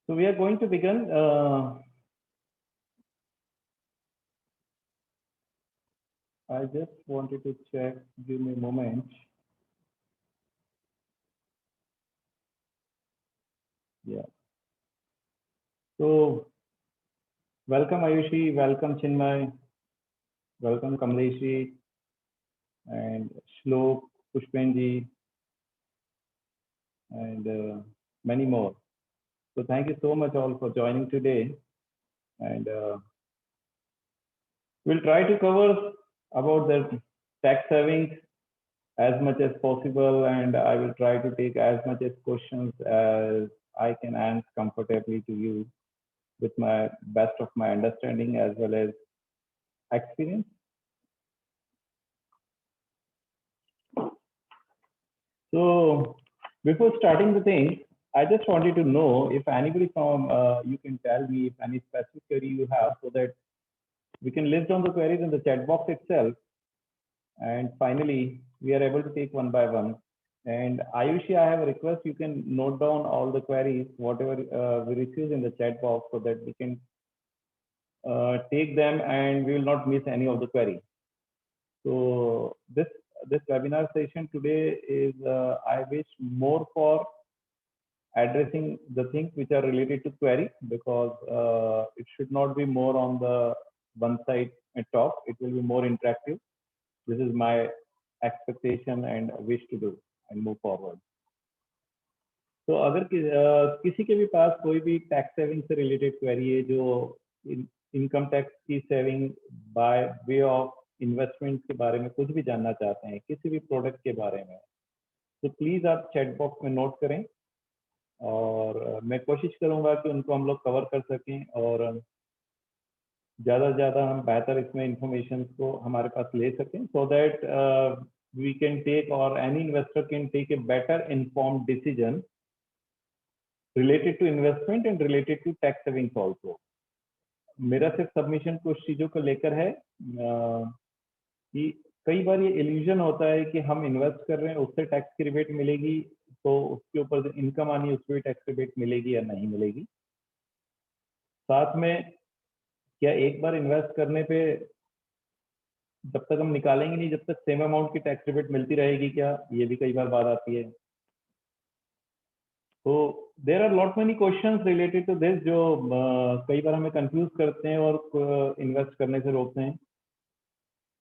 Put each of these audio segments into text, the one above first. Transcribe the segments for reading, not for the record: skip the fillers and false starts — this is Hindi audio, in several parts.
So we are going to begin. I just wanted to check. Give me a moment. Yeah. So welcome Ayushi, welcome Chinmay, welcome Kamleshi, and Shlok, Pushpenji, and many more. So thank you so much all for joining today, and we'll try to cover about the tax savings as much as possible, and I will try to take as much as questions as I can answer comfortably to you with my best of my understanding as well as experience. So before starting the thing, I just wanted to know if anybody from you can tell me if any specific query you have so that we can list down the queries in the chat box itself. And finally, we are able to take one by one. And Ayushi, I have a request. You can note down all the queries, whatever we receive in the chat box so that we can take them and we will not miss any of the query. So this webinar session today is I wish more for addressing the things which are related to query because it should not be more on the one side talk. It will be more interactive. This is my expectation and wish to do and move forward. तो अगर किसी के भी पास कोई भी टैक्स सेविंग से रिलेटेड क्वेरी है जो इनकम टैक्स की saving by way of investment के बारे में कुछ भी जानना चाहते हैं किसी भी प्रोडक्ट के बारे में तो प्लीज आप चैट बॉक्स में नोट करें और मैं कोशिश करूंगा कि उनको हम लोग कवर कर सकें और ज़्यादा से ज़्यादा हम बेहतर इसमें इंफॉर्मेशन को हमारे पास ले सकें so that we can take और any investor can take a better informed decision related to investment and related to tax savings also. मेरा सिर्फ सबमिशन कुछ चीज़ों को लेकर है कि कई बार ये इल्यूजन होता है कि हम इन्वेस्ट कर रहे हैं उससे टैक्स की रिबेट मिलेगी तो उसके ऊपर जो इनकम आनी है उस पर टैक्स रिबेट मिलेगी या नहीं मिलेगी साथ में क्या एक बार इन्वेस्ट करने पे जब तक हम निकालेंगे नहीं जब तक सेम अमाउंट की टैक्स रिबेट मिलती रहेगी क्या ये भी कई बार बात आती है तो there are lot many questions related to this जो कई बार हमें कंफ्यूज करते हैं और इन्वेस्ट करने से रोकते हैं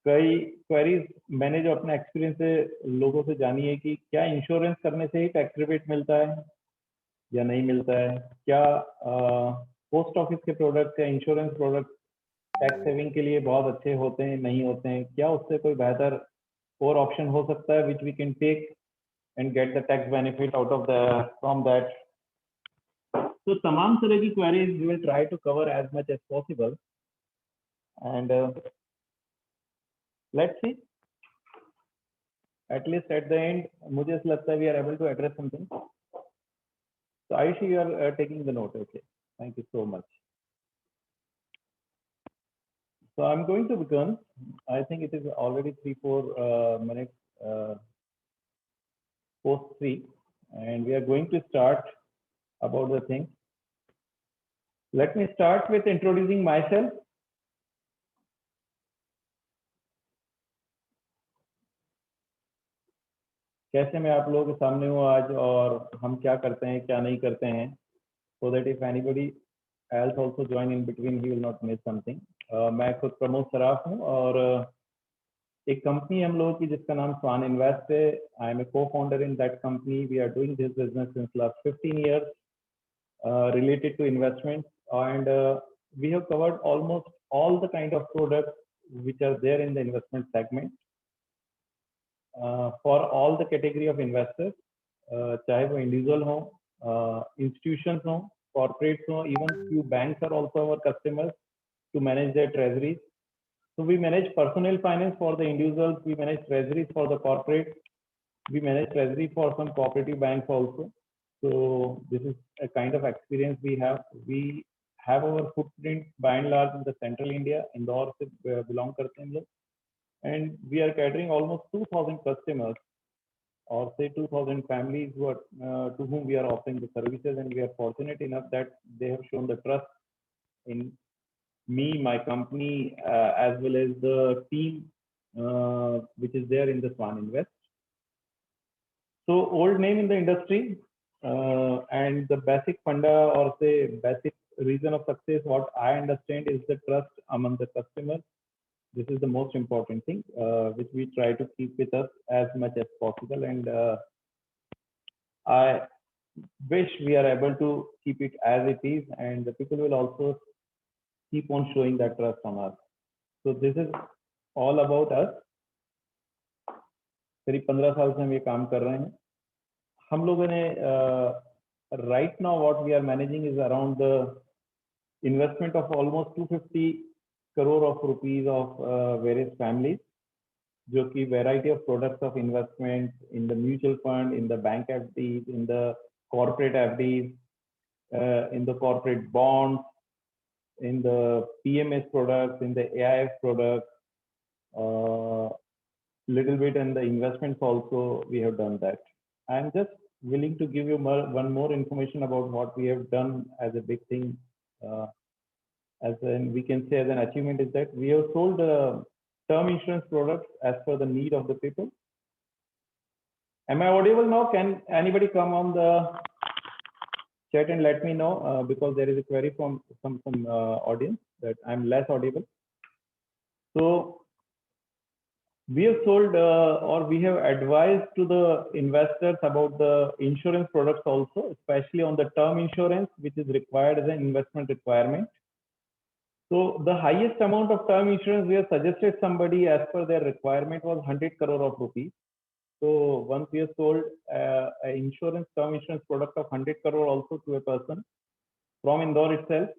कई क्वेरीज मैंने जो अपने एक्सपीरियंस से लोगों से जानी है कि क्या इंश्योरेंस करने से ही टैक्स रिबेट मिलता है या नहीं मिलता है क्या पोस्ट ऑफिस के प्रोडक्ट या इंश्योरेंस प्रोडक्ट टैक्स सेविंग के लिए बहुत अच्छे होते हैं नहीं होते हैं क्या उससे कोई बेहतर और ऑप्शन हो सकता है which we can take and get the tax benefit out of from that. So tamam tarah ki queries we will try to cover as much as possible and let's see at least at the end mujhe aisa lagta hai we are able to address something. So Ayushi, you are taking the note. Okay, thank you so much. So I'm going to begin. I think it is already 3-4 minutes post 3 and we are going to start about the thing. Let me start with introducing myself. कैसे मैं आप लोगों के सामने हूँ आज और हम क्या करते हैं क्या नहीं करते हैं so that if anybody else also join in between he will not miss something. मैं खुद प्रमोद सराफ हूँ और एक कंपनी हम लोगों की जिसका नाम स्वान इन्वेस्ट है. I am a co-founder in that company. We are doing this business since last 15 years related to investment and we have covered almost all the kind of products which are there in the investment segment for all the category of investors चाहे वो individual हो institutions हो corporates हो even few banks are also our customers to manage their treasuries. So we manage personal finance for the individuals, we manage treasuries for the corporate, we manage treasury for some cooperative banks also. So this is a kind of experience we have. We have our footprint by and large in the central India, Indore se belong karte hain log, and we are catering almost 2,000 customers or say 2,000 families who are, to whom we are offering the services, and we are fortunate enough that they have shown the trust in me, my company, as well as the team which is there in the Swan Invest. So old name in the industry, and the basic funda or say basic reason of success, what I understand is the trust among the customers. This is the most important thing, which we try to keep with us as much as possible. And I wish we are able to keep it as it is, and the people will also keep on showing that trust on us. So this is all about us. करीब 15 साल से हम ये काम कर रहे हैं. हम लोगों ने right now what we are managing is around the investment of almost 250 crore of rupees of various families, जो कि variety of products of investment in the mutual fund, in the bank FDs, in the corporate FDs, in the corporate bonds, in the PMS products, in the AIF products, little bit in the investments also we have done that. I'm just willing to give you one more information about what we have done as a big thing, as in we can say as an achievement, is that we have sold term insurance products as per the need of the people. Am I audible now? Can anybody come on the chat and let me know, because there is a query from some audience that I'm less audible. So we have sold or we have advised to the investors about the insurance products also, especially on the term insurance, which is required as an investment requirement. So the highest amount of term insurance we have suggested somebody as per their requirement was 100 crore of rupees. So once we have sold an insurance term insurance product of 100 crore also to a person from Indore itself.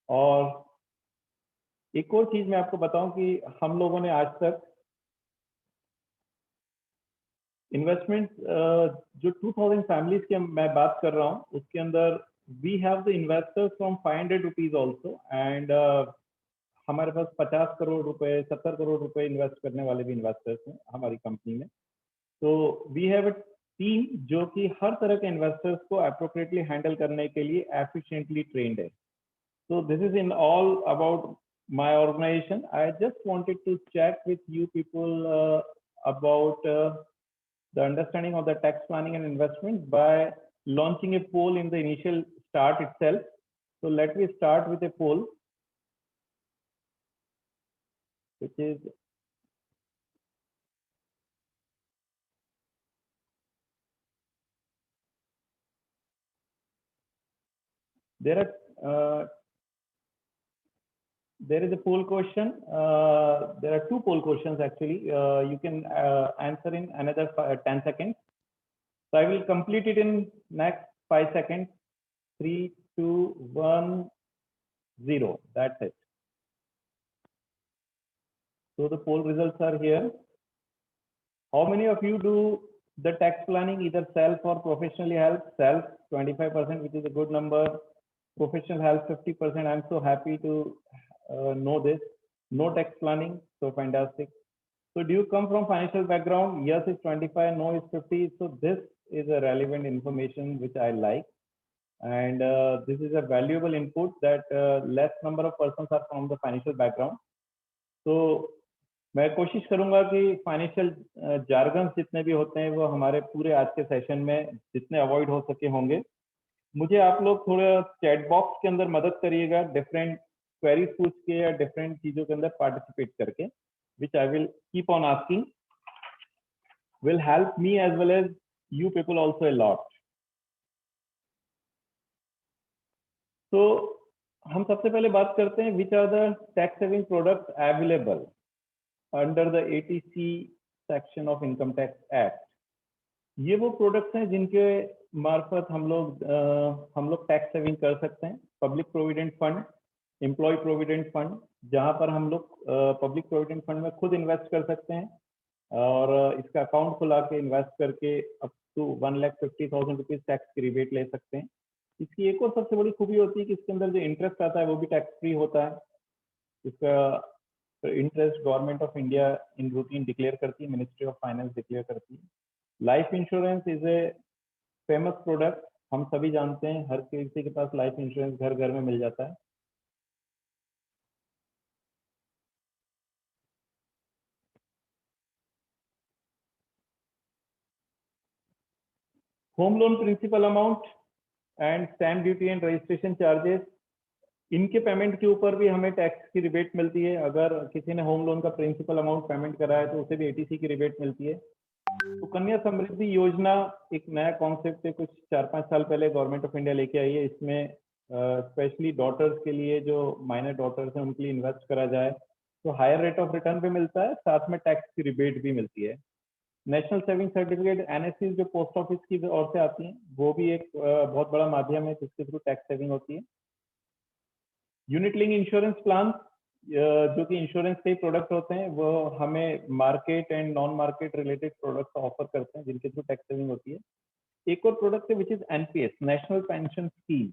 और एक और चीज मैं आपको बताऊं कि हम लोगों ने आज तक इन्वेस्टमेंट जो 2000 फैमिलीज की मैं बात कर रहा हूँ उसके अंदर we have the investors from 500 rupees also, and हमारे पास 50 करोड़ रुपए 70 करोड़ रुपए इन्वेस्ट करने वाले भी इन्वेस्टर्स हैं हमारी कंपनी में. तो वी हैव अ टीम जो कि हर तरह के इन्वेस्टर्स को अप्रोप्रिएटली हैंडल करने के लिए एफिशिएंटली ट्रेन्ड है. So this is in all about my organization. I just wanted to check with you people about the understanding of the tax planning and investment by launching a poll in the initial start itself. So let me start with a poll, which is there is a poll question. There are two poll questions actually. You can answer in another 10 seconds. So I will complete it in next 5 seconds. 3, 2, 1, 0. That's it. So the poll results are here. How many of you do the tax planning either self or professionally help? Self 25%, which is a good number. Professional help 50%. I'm so happy to know this. No tax planning, so fantastic. So do you come from financial background? Yes is 25, no is 50. So this is a relevant information which I like, and this is a valuable input that less number of persons are from the financial background. So मैं कोशिश करूंगा कि फाइनेंशियल जार्गन्स जितने भी होते हैं वो हमारे पूरे आज के सेशन में जितने अवॉइड हो सके होंगे. मुझे आप लोग थोड़ा चैट बॉक्स के अंदर मदद करिएगा, डिफरेंट क्वेरीज पूछ के या डिफरेंट चीजों के अंदर पार्टिसिपेट करके, which I will keep on asking, will help me as well as you people also a lot. So हम सबसे पहले बात करते हैं which are the tax saving products available under the ATC section of Income Tax Act. ये वो प्रोडक्ट्स हैं जिनके मार्फत हम लोग टैक्स सेविंग कर सकते हैं. Public provident fund, employ provident fund, जहां पर हम लोग पब्लिक प्रोविडेंट फंड में खुद इन्वेस्ट कर सकते हैं और इसका अकाउंट खुला के इन्वेस्ट करके अप टू 1,50,000 रुपीज टैक्स की रिबेट ले सकते हैं. इसकी एक और सबसे बड़ी खूबी होती है कि इसके अंदर जो इंटरेस्ट आता है वो भी टैक्स फ्री होता है. इसका interest government of India in routine declare करती है, मिनिस्ट्री ऑफ फाइनेंस डिक्लेयर करती है. Life insurance is a famous product, हम सभी जानते हैं, हर किसी के पास लाइफ इंश्योरेंस घर घर में मिल जाता है। Home loan principal amount and stamp duty and registration charges, इनके पेमेंट के ऊपर भी हमें टैक्स की रिबेट मिलती है। अगर किसी ने होम लोन का प्रिंसिपल अमाउंट पेमेंट करा है तो उसे भी एटीसी की रिबेट मिलती है। तो कन्या समृद्धि योजना एक नया कॉन्सेप्ट है, कुछ 4-5 साल पहले गवर्नमेंट ऑफ इंडिया लेके आई है। इसमें स्पेशली डॉटर्स के लिए, जो माइनर डॉटर्स हैं उनके लिए इन्वेस्ट करा जाए तो हायर रेट ऑफ रिटर्न भी मिलता है, साथ में टैक्स की रिबेट भी मिलती है। नेशनल सेविंग सर्टिफिकेट एनएससी जो पोस्ट ऑफिस की ओर से आती हैं, वो भी एक बहुत बड़ा माध्यम है जिसके थ्रू टैक्स सेविंग होती है। यूनिट लिंक इंश्योरेंस प्लान, जो कि इंश्योरेंस के प्रोडक्ट होते हैं, वो हमें market and non market related product offer करते हैं जिनके थ्रू टैक्स सेविंग होती है। एक और प्रोडक्ट है which is NPS, national pension scheme.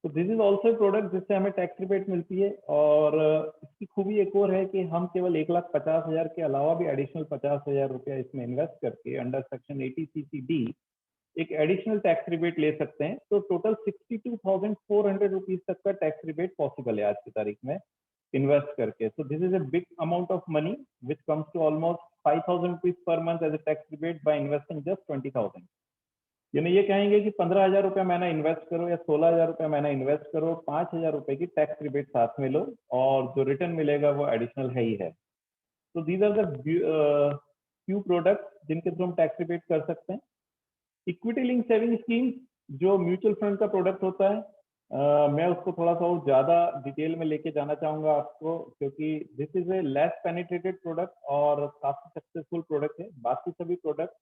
तो दिस इज ऑल्सो प्रोडक्ट जिससे हमें टैक्स रिबेट मिलती है। और इसकी खूबी एक और है कि हम केवल 1,50,000 के अलावा भी एडिशनल 50,000 रुपया इसमें इन्वेस्ट करके अंडर सेक्शन 80CCD एक एडिशनल टैक्स रिबेट ले सकते हैं। तो टोटल 62,400 रुपीज तक का टैक्स रिबेट पॉसिबल है आज की तारीख में इन्वेस्ट करके। So this is a big amount of money which comes to almost 5,000 rupees per month as a tax rebate by investing just 20,000। यानी ये कहेंगे कि 15,000 रुपया महीना इन्वेस्ट करो या 16,000 रुपया महीना इन्वेस्ट करो, 5,000 रुपए की टैक्स रिबेट साथ में लो और जो रिटर्न मिलेगा वो एडिशनल है ही है। तो these are the few products जिनके थ्रू हम टैक्स रिबेट कर सकते हैं। इक्विटी लिंक सेविंग स्कीम जो म्यूचुअल फंड का प्रोडक्ट होता है, मैं उसको थोड़ा सा और ज्यादा डिटेल में लेके जाना चाहूंगा आपको, क्योंकि this is A less penetrated product और काफी सक्सेसफुल प्रोडक्ट है। बाकी सभी प्रोडक्ट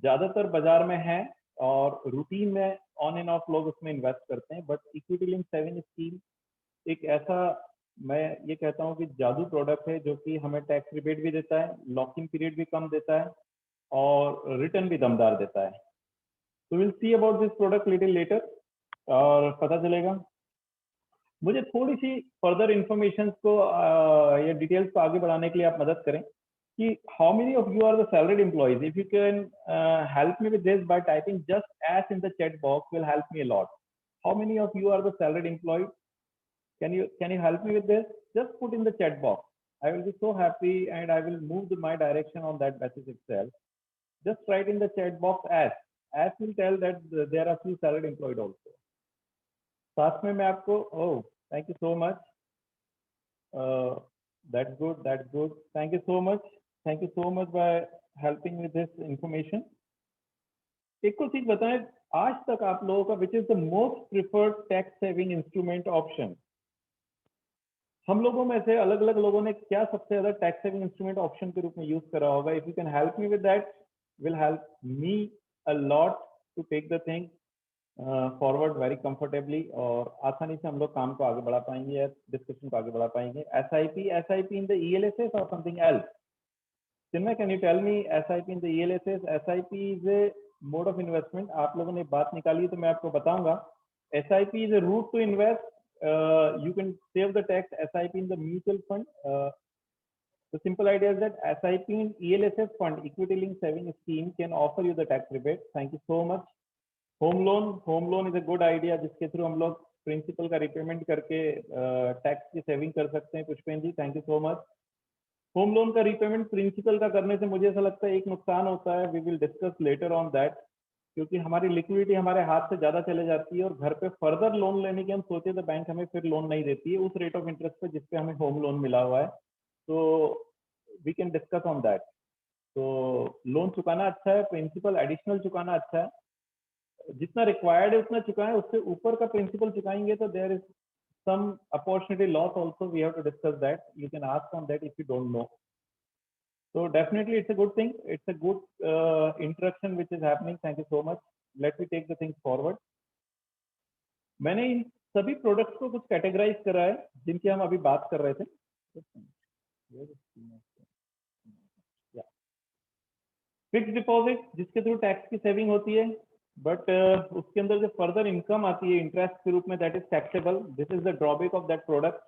ज्यादातर बाजार में है और रूटीन में ऑन एंड ऑफ लोग उसमें इन्वेस्ट करते हैं, but equity link saving scheme एक ऐसा, मैं ये कहता हूँ कि जादू प्रोडक्ट है जो कि हमें टैक्स रिबेट भी देता है, लॉक इन पीरियड भी कम देता है और रिटर्न भी दमदार देता है। तो will see about this product little letter और पता चलेगा। मुझे थोड़ी सी फर्दर इंफॉर्मेशन को या डिटेल्स को आगे बढ़ाने के लिए आप मदद करें कि how many of you are the salaried employees. If you can help me with this by typing just S in the chat box will help me a lot. How many of you are the salaried employees? can you help me with this? Just put in the chat box. I will be so happy and I will move my direction on that basis itself. Just write in the chat box as will tell that there are few salaried employed also. साथ में मैं आपको, oh thank you so much, that's good, thank you so much by helping with this information. एक और चीज बताएं, आज तक आप लोगों का विच is the most preferred tax saving instrument option? हम लोगों में से अलग अलग लोगों ने क्या सबसे ज्यादा टैक्स सेविंग इंस्ट्रूमेंट ऑप्शन के रूप में यूज करा होगा? If you can help me with that will help me a lot to take the thing forward very comfortably, और आसानी से हम लोग काम को आगे बढ़ा पाएंगे या डिस्कशन को आगे बढ़ा पाएंगे। एसआईपी इन द ईएलएसएस और something else? Chinmay, can you tell me SIP in the ELSS? SIP is a mode of investment. आप लोगों ने बात निकाली तो मैं आपको बताऊंगा। SIP is a route to invest. You can save the tax SIP in the mutual fund. The simple idea is that SIP in ELSS fund, equity linked saving scheme, can offer you the tax rebate. Thank you so much. Home loan is a good idea जिसके थ्रू हम लोग प्रिंसिपल का रिपेमेंट करके टैक्स की सेविंग कर सकते हैं। Pushpen ji, thank you so much. Home loan का रिपेमेंट प्रिंसिपल का करने से मुझे ऐसा लगता है एक नुकसान होता है, we will discuss later on that, क्योंकि हमारी लिक्विडिटी हमारे हाथ से ज्यादा चले जाती है और घर पे फर्दर लोन लेने की हम सोचे तो बैंक हमें फिर लोन नहीं देती है उस रेट ऑफ इंटरेस्ट पे जिसपे हमें होम लोन मिला हुआ है। तो we can discuss on that. तो लोन चुकाना अच्छा है, प्रिंसिपल एडिशनल चुकाना अच्छा है, जितना रिक्वायर्ड है उतना चुकाएं, उससे ऊपर का प्रिंसिपल चुकाएंगे तो there is some opportunity loss also, we have to discuss that, you can ask on that if you don't know. So definitely it's a good thing. It's a good interaction which is happening. Thank you so much. Let me take the things forward. मैंने इन सभी प्रोडक्ट्स को कुछ कैटेगराइज करा है जिनकी हम अभी बात कर रहे थे। फिक्स डिपॉजिट जिसके थ्रू टैक्स की सेविंग होती है, बट उसके अंदर जो फर्दर इनकम आती है इंटरेस्ट के रूप में, that is taxable. This is the drawback of that product.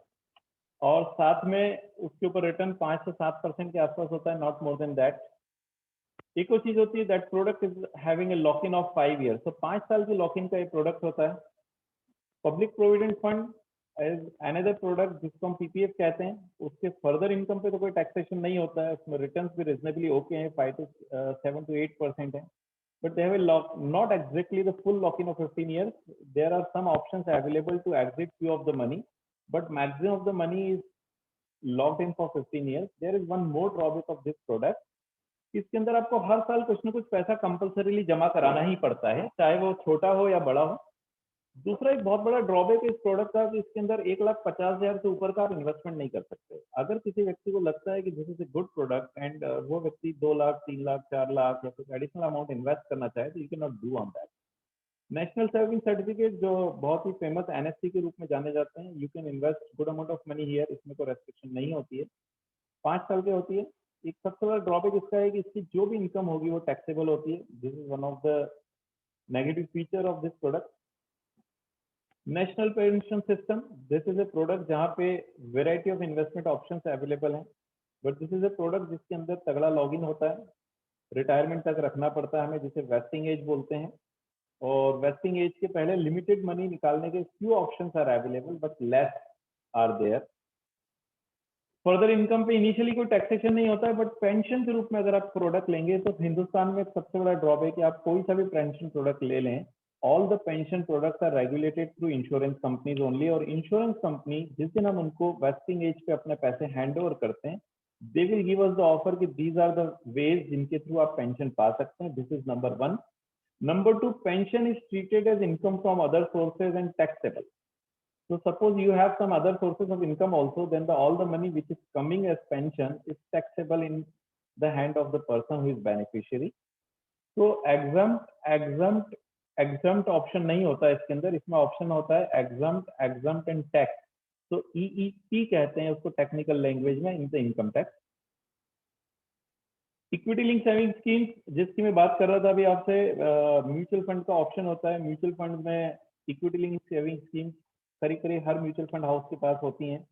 और साथ में उसके ऊपर रिटर्न 5 से 7% के आसपास होता है, नॉट मोर देन दैट। एक और चीज होती है that product is having a lock in of 5 years, तो 5 साल की लॉक इन का एक प्रोडक्ट होता है। Public provident fund as another product जिसको हम पीपीएफ कहते हैं, उसके फर्दर इनकम पे तो कोई टैक्सेशन नहीं होता है, उसमें रिटर्न्स भी रिजनेबली ओके हैं, 7 to 8% है, but they have a lock, not exactly the full lock-in of 15 years. There are some options available to exit few of the money, but maximum of the money is locked in for 15 years. There is one more drawback of this product. इसके अंदर आपको हर साल कुछ ना कुछ पैसा कंपल्सरीली जमा कराना ही पड़ता है, चाहे वो छोटा हो या बड़ा हो। दूसरा एक बहुत बड़ा ड्रॉबैक इस प्रोडक्ट का कि इसके अंदर 1,50,000 से ऊपर का आप इन्वेस्टमेंट नहीं कर सकते। अगर किसी व्यक्ति को लगता है कि this is a good product and वो व्यक्ति 2 लाख, 3 लाख, 4 लाख या कुछ एडिशनल अमाउंट इन्वेस्ट करना चाहे तो you can not do on that. National saving certificate जो बहुत ही फेमस एनएससी के रूप में जाने जाते हैं, you can invest good amount of money here, इसमें कोई रेस्ट्रिक्शन नहीं होती है, 5 साल की होती है। एक सबसे बड़ा ड्रॉबैक इसका है कि इसकी जो भी इनकम होगी वो टैक्सेबल होती है। This is one of the negative feature of this product. National pension system, this is a product जहाँ पे variety of investment options available हैं, but this is a product जिसके अंदर तगड़ा लॉगिन होता है, रिटायरमेंट तक रखना पड़ता है हमें, जिसे वेस्टिंग एज बोलते हैं, और वेस्टिंग एज के पहले लिमिटेड मनी निकालने के few options are available but less are there. Further income पे इनिशियली कोई टैक्सेशन नहीं होता है, बट पेंशन के रूप में अगर आप प्रोडक्ट लेंगे तो हिंदुस्तान में सबसे बड़ा ड्रॉबैक है, आप कोई सा भी पेंशन प्रोडक्ट ले लें, all the pension products are regulated through insurance companies only, और इंश्योरेंस कंपनी जिस दिन हम उनको वेस्टिंग एज पे अपने पैसे हैंड ओवर करते हैं, they will give us the offer कि दीज आर द वेज जिनके थ्रू आप पेंशन पा सकते हैं। This is number 1। Number 2, pension is treated as income from other sources and taxable. So suppose you have some other sources of income also, then all the money which is coming as pension is taxable in the hand of the person who is beneficiary. So exempt option नहीं होता है इसके अंदर, इसमें ऑप्शन होता है exempt and tax. तो EET कहते हैं उसको टेक्निकल लैंग्वेज में, in the income tax. Equity link saving scheme जिसकी मैं बात कर रहा था अभी आपसे, म्यूचुअल फंड का ऑप्शन होता है। म्यूचुअल फंड में इक्विटी लिंक सेविंग स्कीम करीब करीब हर म्यूचुअल फंड हाउस के पास होती हैं।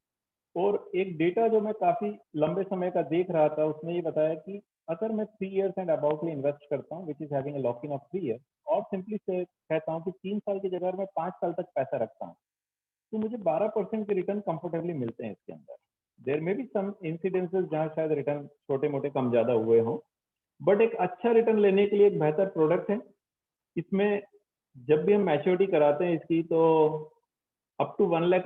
और एक डेटा जो मैं काफी लंबे समय का देख रहा था, उसने ये बताया कि अगर मैं 3 इयर्स एंड अबाउट में इन्वेस्ट करता हूँ, which is having a lock in of 3 years, और सिंपली से कहता हूँ कि 3 साल की जगह मैं 5 साल तक पैसा रखता हूँ, तो मुझे 12% के रिटर्न कंफर्टेबली मिलते हैं इसके अंदर। देयर में भी सम इंसिडेंसेस जहाँ शायद रिटर्न छोटे मोटे कम ज्यादा हुए हों, बट एक अच्छा रिटर्न लेने के लिए एक बेहतर प्रोडक्ट है। इसमें जब भी हम मैच्योरिटी कराते हैं इसकी, तो up to 1 lakh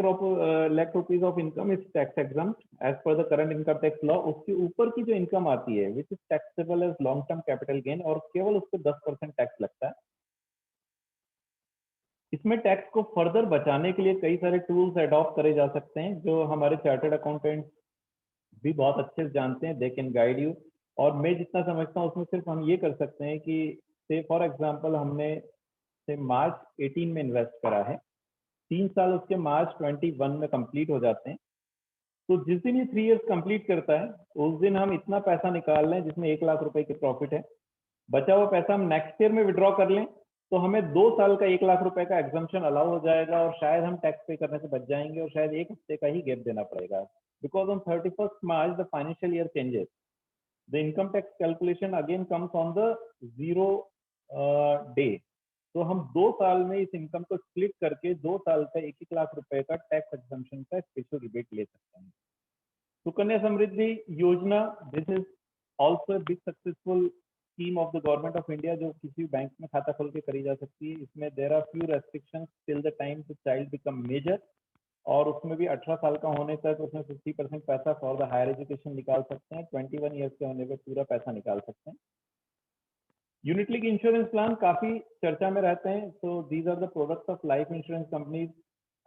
rupees of income is tax exempt as per the current income tax law। उसके ऊपर की जो इनकम आती है which is taxable as long term capital gain, और केवल उस पर 10% टैक्स लगता है। इसमें टैक्स को फर्दर बचाने के लिए कई सारे टूल्स अडॉप्ट करे जा सकते हैं, जो हमारे चार्टर्ड अकाउंटेंट भी बहुत अच्छे से जानते हैं, दे कैन गाइड यू। और मैं जितना समझता हूँ उसमें सिर्फ हम ये कर सकते हैं कि से फॉर एग्जांपल हमने से मार्च 18 में इन्वेस्ट करा है, 3 साल उसके मार्च 21 में कंप्लीट हो जाते हैं, तो जिस दिन ये 3 इयर्स कंप्लीट करता है उस दिन हम इतना पैसा निकाल लें जिसमें 1 लाख रुपए की प्रॉफिट है, बचा हुआ पैसा हम नेक्स्ट ईयर में विड्रॉ कर लें, तो हमें 2 साल का 1 लाख रुपए का एग्जम्पशन अलाउ हो जाएगा, और शायद हम टैक्स पे करने से बच जाएंगे, और शायद 1 हफ्ते का ही गैप देना पड़ेगा। Because on 31st March the financial year changes, the income tax calculation again comes on the 0 day. तो हम 2 साल में इस इनकम को स्प्लिट करके 2 साल का 1-1 लाख रुपए का टैक्स एग्जम्पशन का स्पेशल रिबेट ले सकते हैं। सुकन्या समृद्धि योजना, this is also big successful scheme of the government of India, जो किसी बैंक में खाता खोल के करी जा सकती है। इसमें there are few restrictions till the time the child become major, और उसमें भी 18 साल का होने तक उसमें 50% पैसा फॉर द हायर एजुकेशन निकाल सकते हैं, 21 ईयर्स के होने पर पूरा पैसा निकाल सकते हैं। यूनिट लिंक इंश्योरेंस प्लान काफी चर्चा में रहते हैं, so these are the products of life insurance companies.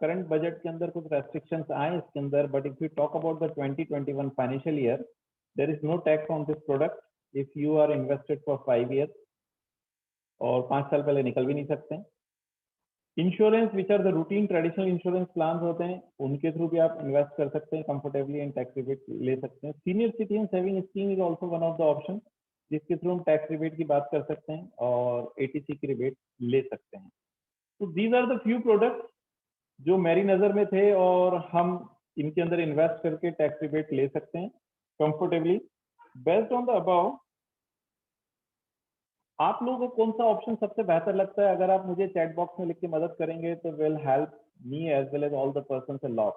Current budget के अंदर कुछ रेस्ट्रिक्शंस आए इसके अंदर, but if you talk about the 2021 financial year, there is no tax on this product if you are invested for 5 years, और 5 साल पहले निकल भी नहीं सकते। Insurance which are the routine traditional insurance plan होते हैं, उनके थ्रू भी आप इन्वेस्ट कर सकते हैं कंफर्टेबली एंड टैक्स रिबेट ले सकते हैं। Senior citizen saving scheme is also one of the option, जिसके थ्रू हम टैक्स रिबेट की बात कर सकते हैं और एटीसी की रिबेट ले सकते हैं। तो these are the few products जो मेरी नजर में थे, और हम इनके अंदर इन्वेस्ट करके टैक्स रिबेट ले सकते हैं comfortably. Based on the above, आप लोगों को कौन सा ऑप्शन सबसे बेहतर लगता है? अगर आप मुझे चैट बॉक्स में लिख के मदद करेंगे तो will help me as well as all the persons a lot.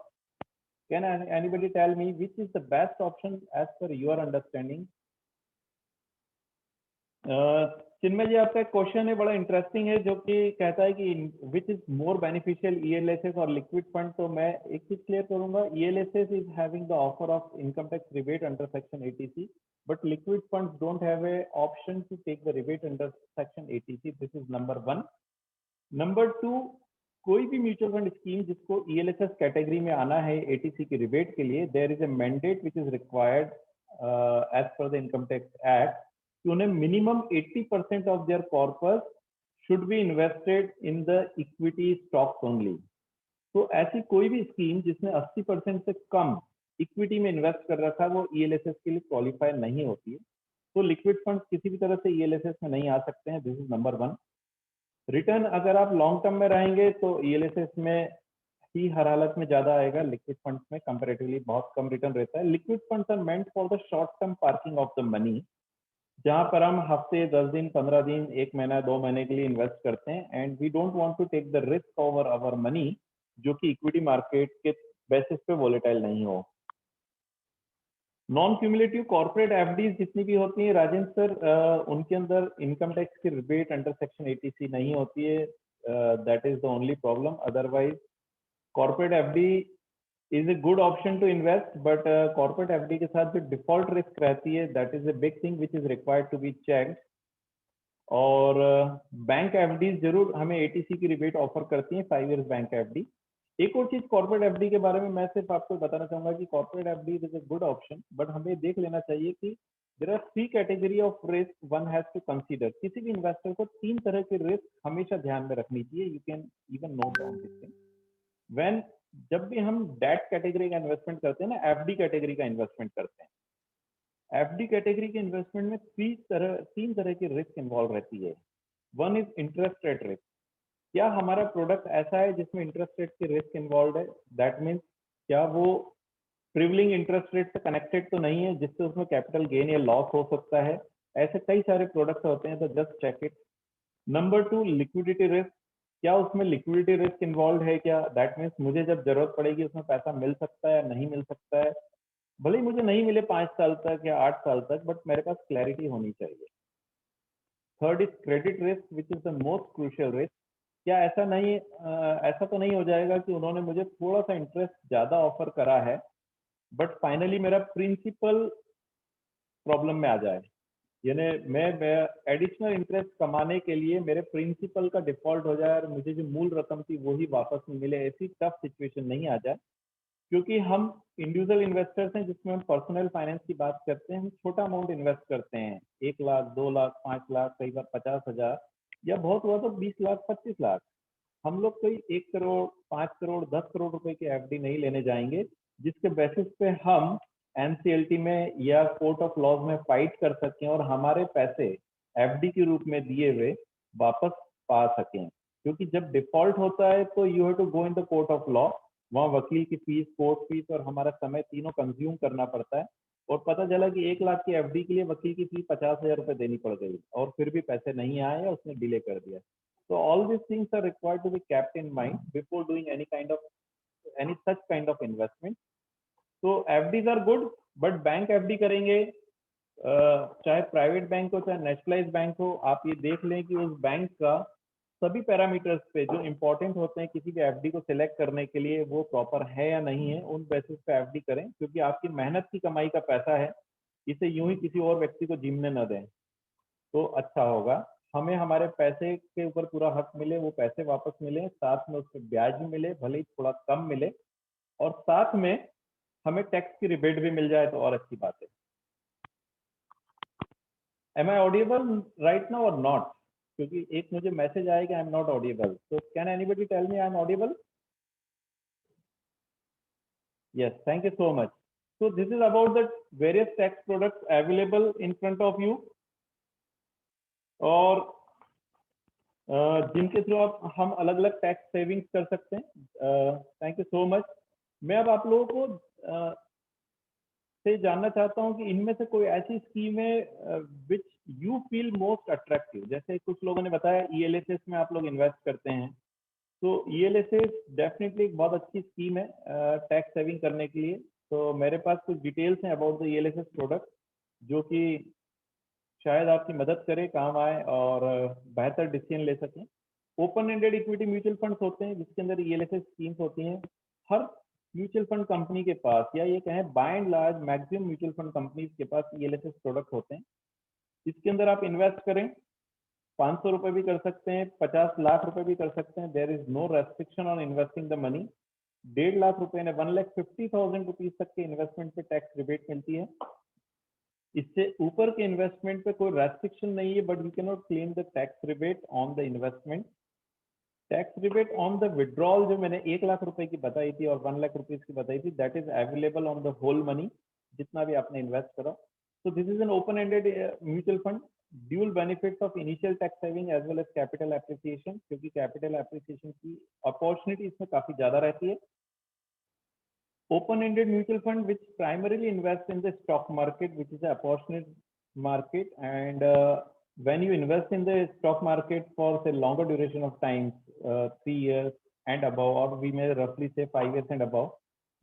Can anybody tell me which is the best option as per your understanding? Chinmay ji, आपका एक क्वेश्चन है, बड़ा इंटरेस्टिंग है, जो कि कहता है कि which is more beneficial, ELSS और लिक्विड फंड। तो मैं एक चीज क्लियर करूंगा, ELSS is having the offer of income tax rebate under section 80C, but liquid funds don't have a option to take the rebate under section 80C। This is number 1। Number 2, कोई भी म्यूचुअल फंड स्कीम जिसको ईएलएसएस कैटेगरी में आना है 80C की रिबेट के लिए, there is a mandate which is required as per the income tax act कि उन्हें minimum 80% of their corpus should be invested in the equity stocks only. तो ऐसी कोई भी स्कीम जिसने 80% से कम इक्विटी में इन्वेस्ट कर रखा है, वो ईएलएसएस के लिए क्वालिफाई नहीं होती है। तो लिक्विड फंड किसी भी तरह से ईएलएसएस में नहीं आ सकते हैं। This is number 1। रिटर्न अगर आप लॉन्ग टर्म में रहेंगे तो ईएलएसएस में ही हर हालत में ज्यादा आएगा, लिक्विड फंड्स में कंपैरेटिवली बहुत कम रिटर्न रहता है। Liquid funds are meant for the short term parking of the money, जहां पर हम हफ्ते, 10 दिन, 15 दिन, 1 महीना, 2 महीने के लिए इन्वेस्ट करते हैं, and we don't want to take the risk over our money, जो कि इक्विटी मार्केट के बेसिस पे वोलेटाइल नहीं हो। नॉन क्यूमुलेटिव कॉर्पोरेट एफडीज जितनी भी होती हैं राजेंद्र सर, उनके अंदर इनकम टैक्स की रिबेट अंडर सेक्शन 80C नहीं होती है। That is the only problem. Otherwise corporate FD is a good option to invest, but corporate FD के साथ जो डिफॉल्ट रिस्क रहती है, that is a big thing which is required to be checked. और बैंक एफडी जरूर हमें 80C की रिबेट ऑफर करती है, 5 इयर्स बैंक एफडी। एक और चीज कॉर्पोरेट एफडी के बारे में मैं सिर्फ आपको बताना चाहूंगा कि corporate FD is a good option, but हमें देख लेना चाहिए कि there are 3 category of risk one has to consider. किसी भी इन्वेस्टर को 3 तरह के रिस्क हमेशा ध्यान में रखनी चाहिए। You can even note down this thing when, जब भी हम डेट कैटेगरी का इन्वेस्टमेंट करते हैं ना, एफडी कैटेगरी का इन्वेस्टमेंट करते हैं, एफडी कैटेगरी के इन्वेस्टमेंट में 3 तरह की रिस्क इन्वॉल्व रहती है। One is interest rate risk. क्या हमारा प्रोडक्ट ऐसा है जिसमें इंटरेस्ट रेट की रिस्क इन्वॉल्व है? दैट मीन्स क्या वो प्रिवलिंग इंटरेस्ट रेट से कनेक्टेड तो नहीं है, जिससे उसमें कैपिटल गेन या लॉस हो सकता है? ऐसे कई सारे प्रोडक्ट्स होते हैं, तो just check it. Number 2, liquidity risk. क्या उसमें लिक्विडिटी रिस्क इन्वॉल्व है क्या? दैट मीन्स मुझे जब जरूरत पड़ेगी उसमें पैसा मिल सकता है या नहीं मिल सकता है। भले ही मुझे नहीं मिले 5 साल तक या 8 साल तक, बट मेरे पास क्लैरिटी होनी चाहिए। Third is credit risk which is the most crucial risk. क्या ऐसा नहीं, ऐसा तो नहीं हो जाएगा कि उन्होंने मुझे थोड़ा सा इंटरेस्ट ज्यादा ऑफर करा है, बट फाइनली मेरा प्रिंसिपल प्रॉब्लम में आ जाए, यानी मैं एडिशनल इंटरेस्ट कमाने के लिए मेरे प्रिंसिपल का डिफॉल्ट हो जाए और मुझे जो मूल रकम थी वही वापस नहीं मिले। ऐसी टफ सिचुएशन नहीं आ जाए, क्योंकि हम इंडिविजुअल इन्वेस्टर्स हैं, जिसमें हम पर्सनल फाइनेंस की बात करते हैं। हम छोटा अमाउंट इन्वेस्ट करते हैं, 1 लाख, 2 लाख, 5 लाख, कई बार 50,000, या बहुत हुआ तो 20 लाख, 25 लाख। हम लोग कोई 1 करोड़, 5 करोड़, 10 करोड़ रुपए की एफडी नहीं लेने जाएंगे, जिसके बेसिस पे हम एनसीएलटी में या कोर्ट ऑफ लॉज में फाइट कर सकें और हमारे पैसे एफडी के रूप में दिए हुए वापस पा सकें। क्योंकि जब डिफॉल्ट होता है तो you have to go in the court of law, वहाँ वकील की फीस, कोर्ट फीस और हमारा समय तीनों कंज्यूम करना पड़ता है। और पता चला कि 1 लाख की एफडी के लिए वकील की फीस 50,000 रुपए देनी पड़ गई, और फिर भी पैसे नहीं आए या उसने डिले कर दिया। So all these things are required to be kept in mind before doing any such kind of investment. So FDs are good, but bank FD करेंगे, चाहे प्राइवेट बैंक हो चाहे नेशनलाइज बैंक हो, आप ये देख लें कि उस बैंक का सभी पैरामीटर्स पे जो इंपॉर्टेंट होते हैं किसी भी एफडी को सिलेक्ट करने के लिए, वो प्रॉपर है या नहीं है, उन बेसिस पे एफडी करें। क्योंकि आपकी मेहनत की कमाई का पैसा है, इसे यूं ही किसी और व्यक्ति को जिम्मे न दें तो अच्छा होगा। हमें हमारे पैसे के ऊपर पूरा हक मिले, वो पैसे वापस मिले, साथ में उस पर ब्याज भी मिले, भले ही थोड़ा कम मिले, और साथ में हमें टैक्स की रिबेट भी मिल जाए तो और अच्छी बात है। Am I audible right now और नॉट? क्योंकि एक मुझे मैसेज आएगा आई एम नॉट ऑडिएबल, तो can anybody tell me I am audible? Yes, thank you so much. So this is about the various tax products available in front of you, और जिनके थ्रू आप हम अलग अलग टैक्स सेविंग्स कर सकते हैं। Thank you so much. मैं अब आप लोगों को से जानना चाहता हूं कि इनमें से कोई ऐसी स्कीम है which you feel most attractive. जैसे कुछ लोगों ने बताया ELSS में आप लोग इन्वेस्ट करते हैं, तो ELSS डेफिनेटली एक बहुत अच्छी स्कीम है टैक्स सेविंग करने के लिए। तो मेरे पास कुछ डिटेल्स हैं अबाउट द ELSS प्रोडक्ट, जो कि शायद आपकी मदद करे, काम आए और बेहतर डिसीजन ले सकें। Open ended equity mutual funds होते हैं जिसके अंदर ELSS स्कीम्स होती हैं। हर म्यूचुअल फंड कंपनी के पास, या ये कहें by and large maximum mutual fund companies के पास ELSS प्रोडक्ट होते हैं। इसके अंदर आप इन्वेस्ट करें, 500 रुपए भी कर सकते हैं, 50 लाख रुपए भी कर सकते हैं। There is no restriction on investing the money. 1.5 lakh रुपए ने 1,50,000 रुपीज तक के इन्वेस्टमेंट पे टैक्स रिबेट मिलती है। इससे ऊपर के इन्वेस्टमेंट पे कोई रेस्ट्रिक्शन नहीं है, but you can not claim the tax rebate on the investment. Tax rebate on the withdrawal जो मैंने 1 लाख रुपए की बताई थी और 1 लाख रुपीज की बताई थी, that is available on the whole money, जितना भी आपने इन्वेस्ट करा। So this is an open-ended mutual fund, dual benefits of initial tax saving as well as capital appreciation, क्योंकि capital appreciation की opportunity इसमें काफी ज्यादा रहती है। Open-ended mutual fund which primarily invests in the stock market, which is a opportunity market, and when you invest in the stock market for say longer duration of time, 3 years and above, or we may roughly say 5 years and above,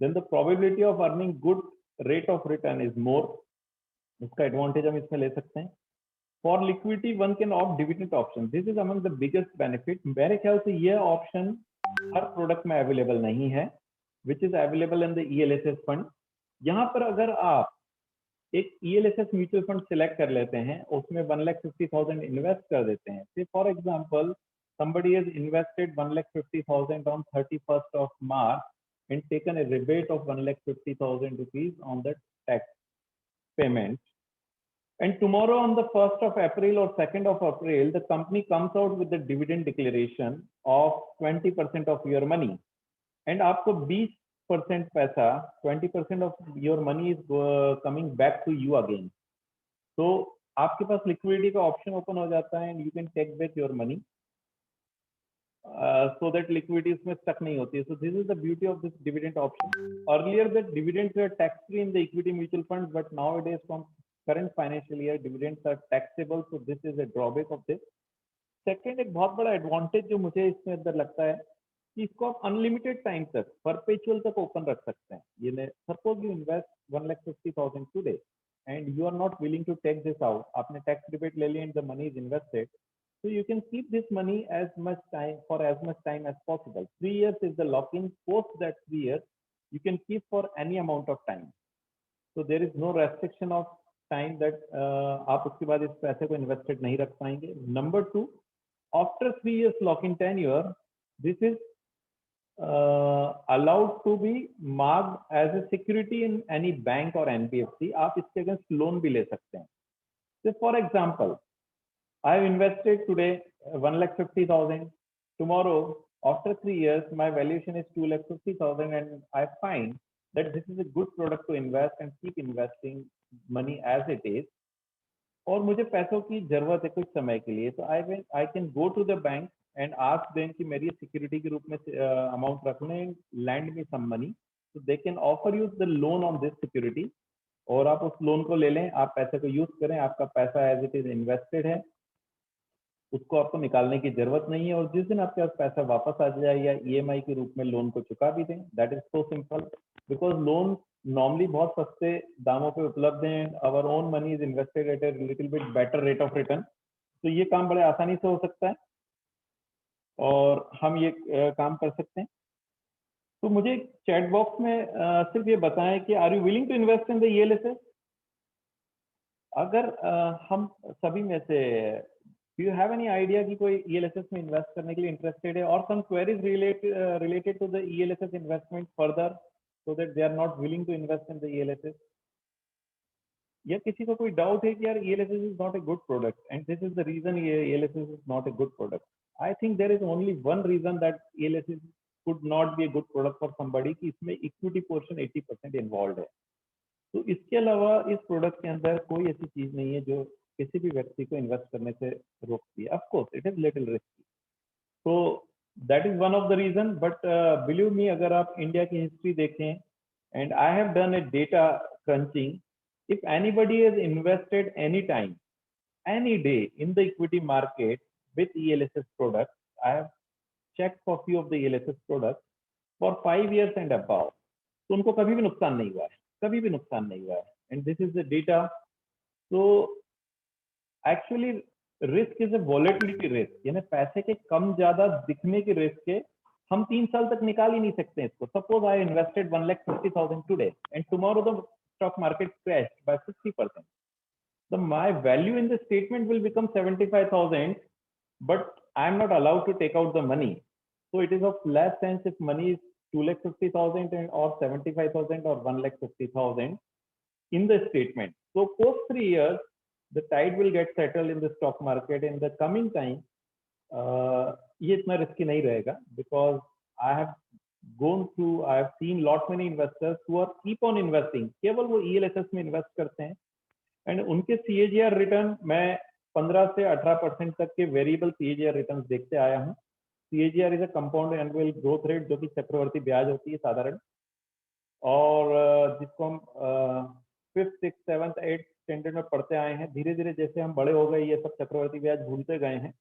then the probability of earning good rate of return is more. इसका एडवांटेज हम इसमें ले सकते हैं। For liquidity one can opt dividend option, this is among the biggest benefit. मेरे ख्याल से यह ऑप्शन हर प्रोडक्ट में अवेलेबल नहीं है, which is available in the ELSS fund. यहाँ पर अगर आप एक ELSS म्यूचुअल फंड सिलेक्ट कर लेते हैं, उसमें 1,50,000 इन्वेस्ट कर देते हैं। से for example somebody has invested 1,50,000 on 31st of March and taken a rebate of 1,50,000 rupees on the tax payment, and tomorrow on the 1st of April or 2nd of April the company comes out with the dividend declaration of 20% of your money, and आपको 20% पैसा, 20% of your money is coming back to you again. तो आपके पास लिक्विडिटी का ऑप्शन ओपन हो जाता है, and you can take back your money so that liquidity इसमें stuck नहीं होती है। So this is the beauty of this dividend option. Earlier the dividends were tax free in the equity mutual funds, but nowadays from current financial year dividends are taxable, so this is a drawback of this. Second, एक बहुत बड़ा एडवांटेज जो मुझे इसमें अंदर लगता है कि इसको आप अनलिमिटेड टाइम तक, परपेचुअल तक ओपन रख सकते हैं। ये suppose you invest 1,50,000 today and you are not willing to take this out, आपने टैक्स रिबेट ले लिया and the money is invested, so you can keep this money as much time for as much time as possible. 3 years is the lock-in. Post that 3 years, you can keep for any amount of time. So there is no restriction of time that आप उसके बाद इस पैसे को invested नहीं रख पाएंगे। Number 2, after 3 years lock-in tenure, this is allowed to be marked as a security in any bank or NBFC. आप इसके अगेंस्ट लोन भी ले सकते हैं। So for example, I have invested today 1,50,000. Tomorrow, after 3 years, my valuation is 2,50,000, and I find that this is a good product to invest and keep investing money as it is. और मुझे पैसों की जरूरत है कुछ समय के लिए, तो I can go to the bank and ask them कि मेरी सिक्योरिटी के रूप में अमाउंट रख लें, lend me some money, so they can offer you the loan on this security, और आप उस लोन को ले लें, आप पैसे को यूज करें, आपका पैसा एज इट इज इन्वेस्टेड है, उसको आपको निकालने की जरूरत नहीं है, और जिस दिन आपके पास पैसा वापस आ जाए या EMI के रूप में लोन को चुका भी दें, that is so simple, because loan normally बहुत सस्ते दामों पे उपलब्ध हैं। Our own money is invested at a little bit better rate of return, तो ये काम बड़े आसानी से हो सकता है और हम ये काम कर सकते हैं। तो मुझे चैट बॉक्स में सिर्फ ये बताएं कि are you willing to invest in the ELSS। अगर हम सभी में से do you have any idea कि कोई ELSS में इन्वेस्ट करने के लिए इंटरेस्टेड है, और some queries related to the ELSS investment further so that they are not willing to invest in the ELSS, या किसी को कोई डाउट है कि यार ELSS is not a good product and this is the reason ELSS is not a good product. I think there is only one reason that ELSS could not be a good product for somebody, कि इसमें इक्विटी पोर्शन 80% इन्वॉल्व है। तो इसके अलावा इस प्रोडक्ट के अंदर कोई ऐसी चीज नहीं है जो किसी भी व्यक्ति को इन्वेस्ट करने से रोकती है। Of course it is little risky, तो that is one of the reason, but believe me, अगर आप इंडिया की हिस्ट्री देखें, and I have done a data crunching, if anybody has invested any time any day in the equity market with ELSS products. I have checked for few of the ELSS products for 5 years and above. तो उनको कभी भी नुकसान नहीं हुआ है, कभी भी नुकसान नहीं हुआ है. And this is the data. So actually risk is a volatility risk. यानी पैसे के कम ज्यादा दिखने की रिस्क के हम 3 साल तक निकाल ही नहीं सकते इसको. Suppose I invested 1,50,000 today and tomorrow the stock market crashed by 50%. My value in the statement will become 75,000, but I'm not allowed to take out the money. So it is of less sense if money is 2,50,000 or 75,000 or 1,50,000 in the statement. So post 3 years, the tide will get settled in the stock market. In the coming time, ये इतना risky नहीं रहेगा, because I have gone through, I have seen lot many investors who are keep on investing. केवल वो ELSS में invest करते हैं, and उनके CAGR return मैं 15 से 18% तक के वेरिएबल CAGR रिटर्न्स देखते आया हूँ. CAGR is a compound annual growth rate, जो कि चक्रवर्ती ब्याज होती है साधारण, और जिसको हम 5th 6th 7th 8th standard में पढ़ते आए हैं. धीरे धीरे जैसे हम बड़े हो गए ये सब चक्रवर्ती ब्याज भूलते गए हैं,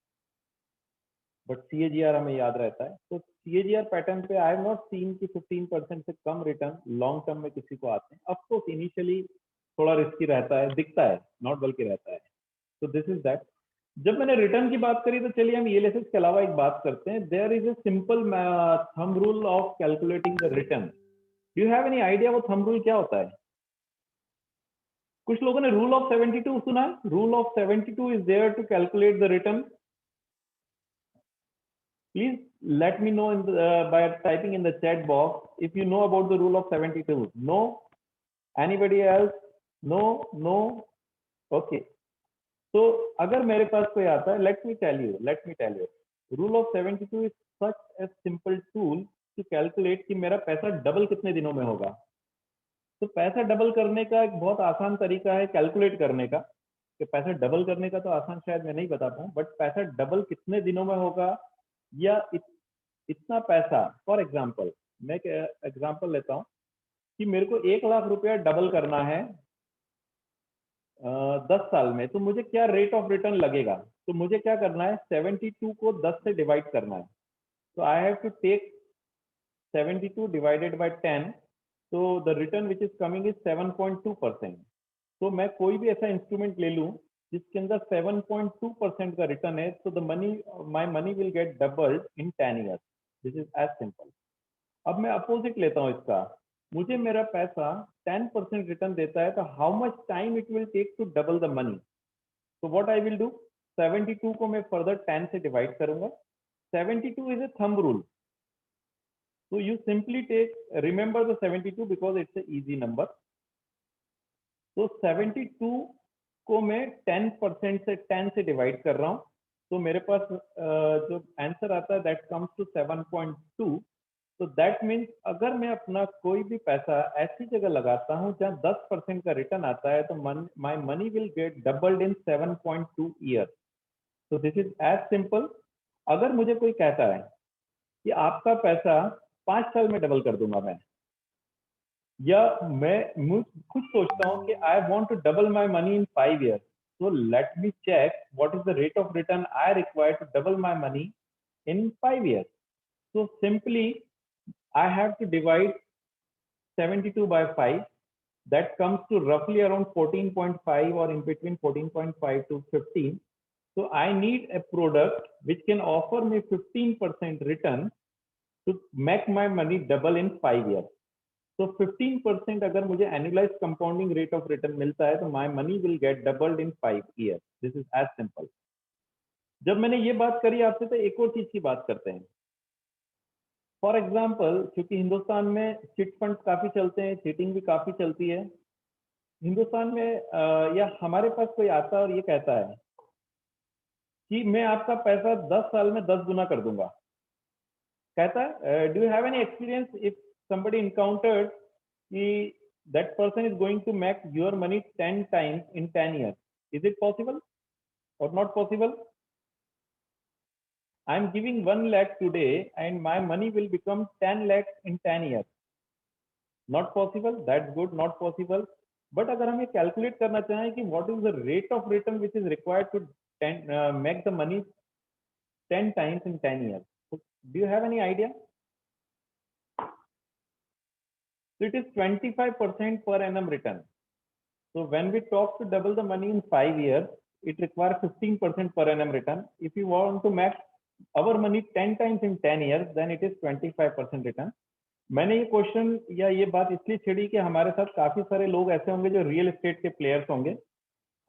बट CAGR हमें याद रहता है. तो CAGR पैटर्न पे आई हैव नॉट सीन कि 15% से कम रिटर्न लॉन्ग टर्म में किसी को आते हैं. ऑफकोर्स इनिशियली थोड़ा रिस्की रहता है, दिखता है, नॉट बल्कि रहता है. तो दिस इज दैट. जब मैंने रिटर्न की बात करी तो चलिए हम ELSS के अलावा एक बात करते हैं. There is a simple thumb rule of calculating the return. Do you have any idea वो थंब रूल क्या होता है? कुछ लोगों ने रूल ऑफ 72 सुना है. Rule of 72 is there to calculate the return. Please let me know by typing in the chat box if you know about the rule of 72. No? Anybody else? No? No? Okay. So अगर मेरे पास कोई आता है, let me tell you. Rule of 72 is such a simple tool to calculate कि मेरा पैसा डबल कितने दिनों में होगा. तो पैसा डबल करने का एक बहुत आसान तरीका है कैलकुलेट करने का. कि पैसा डबल करने का तो आसान शायद मैं नहीं बता पाऊँ, बट पैसा डबल कितने दिनों में होगा, या इतना पैसा. फॉर एग्जाम्पल मैं एक एग्जाम्पल लेता हूँ कि मेरे को 1 लाख रुपया डबल करना है 10 साल में, तो मुझे क्या रेट ऑफ रिटर्न लगेगा. तो मुझे क्या करना है, 72 को 10 से डिवाइड करना है. तो I have to take 72 divided by 10. तो the return which is coming is 7.2%. तो मैं कोई भी ऐसा इंस्ट्रूमेंट ले लूं जिसके अंदर 7.2% का रिटर्न है, तो my money will get doubled in 10 years. This is as simple. अब मैं अपोजिट लेता हूँ इसका. मुझे मेरा पैसा 10% रिटर्न देता है, तो how much time it will take to double the money. तो व्हाट आई विल डू, 72 को मैं फर्दर 10 से डिवाइड करूंगा. 72 is a thumb rule. So you simply remember the 72 because it's an easy number. तो 72 को मैं 10% से 10 से डिवाइड कर रहा हूँ. तो मेरे पास जो आंसर आता है दैट कम्स टू 7.2. तो दैट मीन्स अगर मैं अपना कोई भी पैसा ऐसी जगह लगाता हूँ जहाँ 10% का रिटर्न आता है, तो my money will get doubled in 7.2 years. तो दिस इज एज सिंपल. अगर मुझे कोई कहता है कि आपका पैसा 5 साल में डबल कर दूंगा मैं, या मैं खुद सोचता हूँ कि I want to double my money in 5 years. So let me check what is the rate of return I require to double my money in 5 years. So simply I have to divide 72 by 5. That comes to roughly around 14.5 or in between 14.5 to 15. So I need a product which can offer me 15% return to make my money double in 5 years. तो 15% अगर मुझे annualise compounding rate of return मिलता है, तो my money will get doubled in 5 years. This is as simple. जब मैंने ये बात करी आपसे, तो एक और चीज की बात करते हैं. फॉर एग्जाम्पल, क्योंकि हिंदुस्तान में चिट फंड काफी चलते हैं, चीटिंग भी काफी चलती है हिंदुस्तान में. या हमारे पास कोई आता है और ये कहता है कि मैं आपका पैसा 10 साल में 10 गुना कर दूंगा. कहता है, do you have any experience if somebody encountered that person is going to make your money 10 times in 10 years. Is it possible or not possible? I am giving 1 lakh today and my money will become 10 lakhs in 10 years. Not possible. That's good. Not possible. But अगर हम ये कैलकुलेट करना चाहें कि what is the rate of return which is required to make the money 10 times in 10 years, so do you have any idea? So it is 25% per annum return. So when we talk to double the money in 5 years, it requires 15% per annum return. If you want to make our money 10 times in 10 years, then it is 25% return. मैंने ये क्वेश्चन या ये बात इसलिए छेड़ी कि हमारे साथ काफी सारे लोग ऐसे होंगे जो रियल एस्टेट के प्लेयर्स होंगे,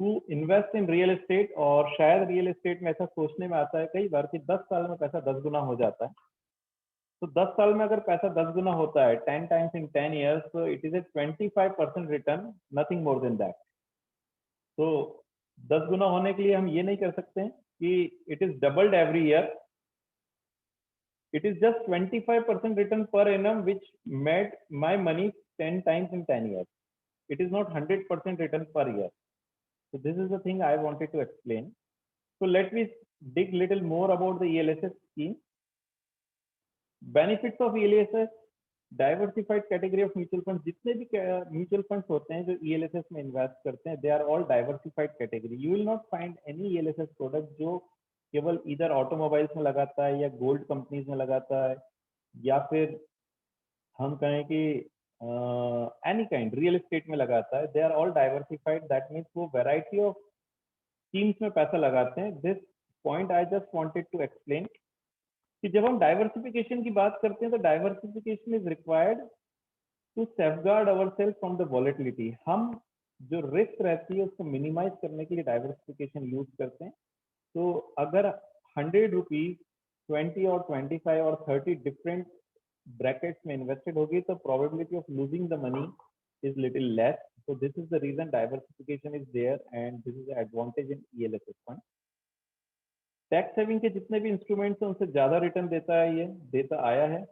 who invest in real estate, और शायद रियल एस्टेट में ऐसा सोचने में आता है कई बार कि 10 साल में पैसा 10 गुना हो जाता है. तो 10 साल में अगर पैसा 10 गुना होता है 10 times in 10 years, so it is a 25% return, nothing more than that. तो 10 गुना होने के लिए हम ये नहीं कर सकते हैं कि it is doubled every year. It is just 25% return per annum which made my money 10 times in 10 years. It is not 100% return per year. So this is the thing I wanted to explain. So let me dig little more about the ELSS scheme. Benefits of ELSS, diversified category of mutual funds. जितने भी mutual funds होते हैं जो ELSS में invest करते हैं, they are all diversified category. You will not find any ELSS product जो केवल इधर ऑटोमोबाइल्स में लगाता है या गोल्ड कंपनीज में लगाता है, या फिर हम कहें कि एनी काइंड रियल एस्टेट में लगाता है. They are all diversified. That means वो वैरायटी ऑफ स्कीम्स में पैसा लगाते हैं. This point I just wanted to explain कि जब हम डाइवर्सिफिकेशन की बात करते हैं तो diversification is required to safeguard ourself from the volatility. हम जो रिस्क रहती है उसको मिनिमाइज करने के लिए डाइवर्सिफिकेशन यूज करते हैं. तो अगर 100 रुपीज 20 और 25 और 30 डिफरेंट ब्रैकेट्स में इन्वेस्टेड होगी तो probability of losing the money is little less. So this is the reason diversification is there and this is advantage in ELSS fund. Tax saving के जितने भी इंस्ट्रूमेंट्स हैं उनसे ज्यादा रिटर्न देता है, ये देता आया है.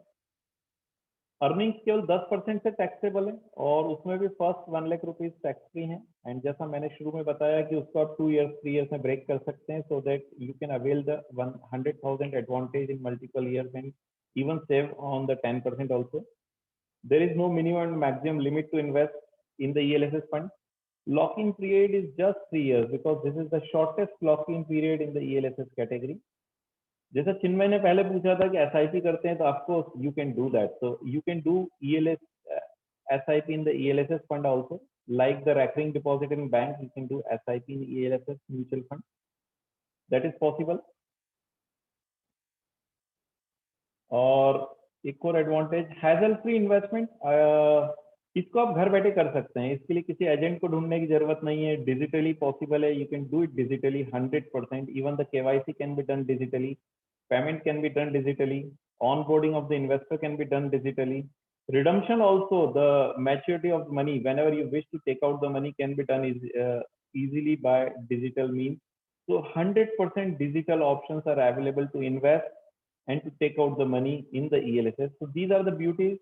अर्निंग्स केवल 10% से टैक्सेबल है और उसमें भी first 1 lakh rupees tax free है. एंड जैसा मैंने शुरू में बताया कि उसको आप 2 years 3 years में ब्रेक कर सकते हैं, so that you can avail the 100,000 advantage in multiple years and even save on the 10% also. There is no minimum and maximum limit to invest in the ELSS fund. Lock-in period is just 3 years because this is the shortest lock-in period in the ELSS category. जैसा चिन्मय ने पहले पूछा था कि SIP करते हैं तो आपको you can do that. So you can do SIP in the ELSS fund also. Like the recurring deposit in bank, you can do SIP in ELSS mutual fund. That is possible. और एक और एडवांटेज, हैजल फ्री इन्वेस्टमेंट. इसको आप घर बैठे कर सकते हैं, इसके लिए किसी एजेंट को ढूंढने की जरूरत नहीं है. डिजिटली पॉसिबल है. You can do it digitally 100%. Even the KYC can be done digitally. Payment can be done digitally. Onboarding of the investor can be done digitally. Redemption also, the maturity of money, whenever you wish to take out the money, can be done easily by digital means. So 100% digital options are available to invest and to take out the money in the ELSS. So these are the beauties,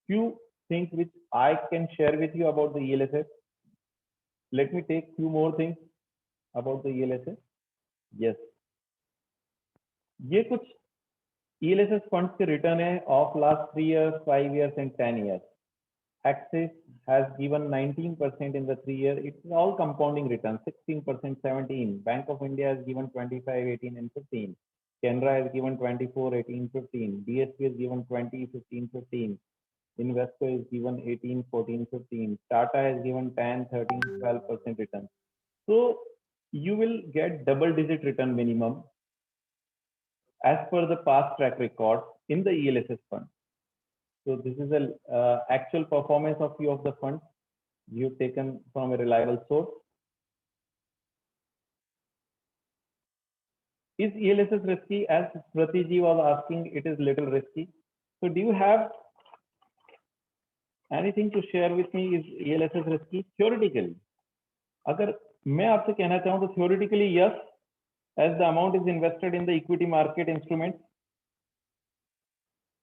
few things which I can share with you about the ELSS. Let me take few more things about the ELSS. Yes, ये कुछ ELSS funds के return है of last 3 years, 5 years and 10 years. Axis has given 19% in the 3 year. It's all compounding return, 16%, 17. Bank of India has given 25, 18 and 15. Canara has given 24, 18, 15. DSP has given 20, 15, 15. Invesco is given 18, 14, 15. Tata has given 10, 13, 12% return. So you will get double-digit return minimum as per the past track record in the ELSS fund. So this is the actual performance of few of the funds you've taken from a reliable source. Is ELSS risky? As Smriti ji was asking, it is little risky. So do you have anything to share with me? Is ELSS risky? Theoretically, अगर मैं आपसे कहना चाहूँ तो theoretically yes, as the amount is invested in the equity market instruments.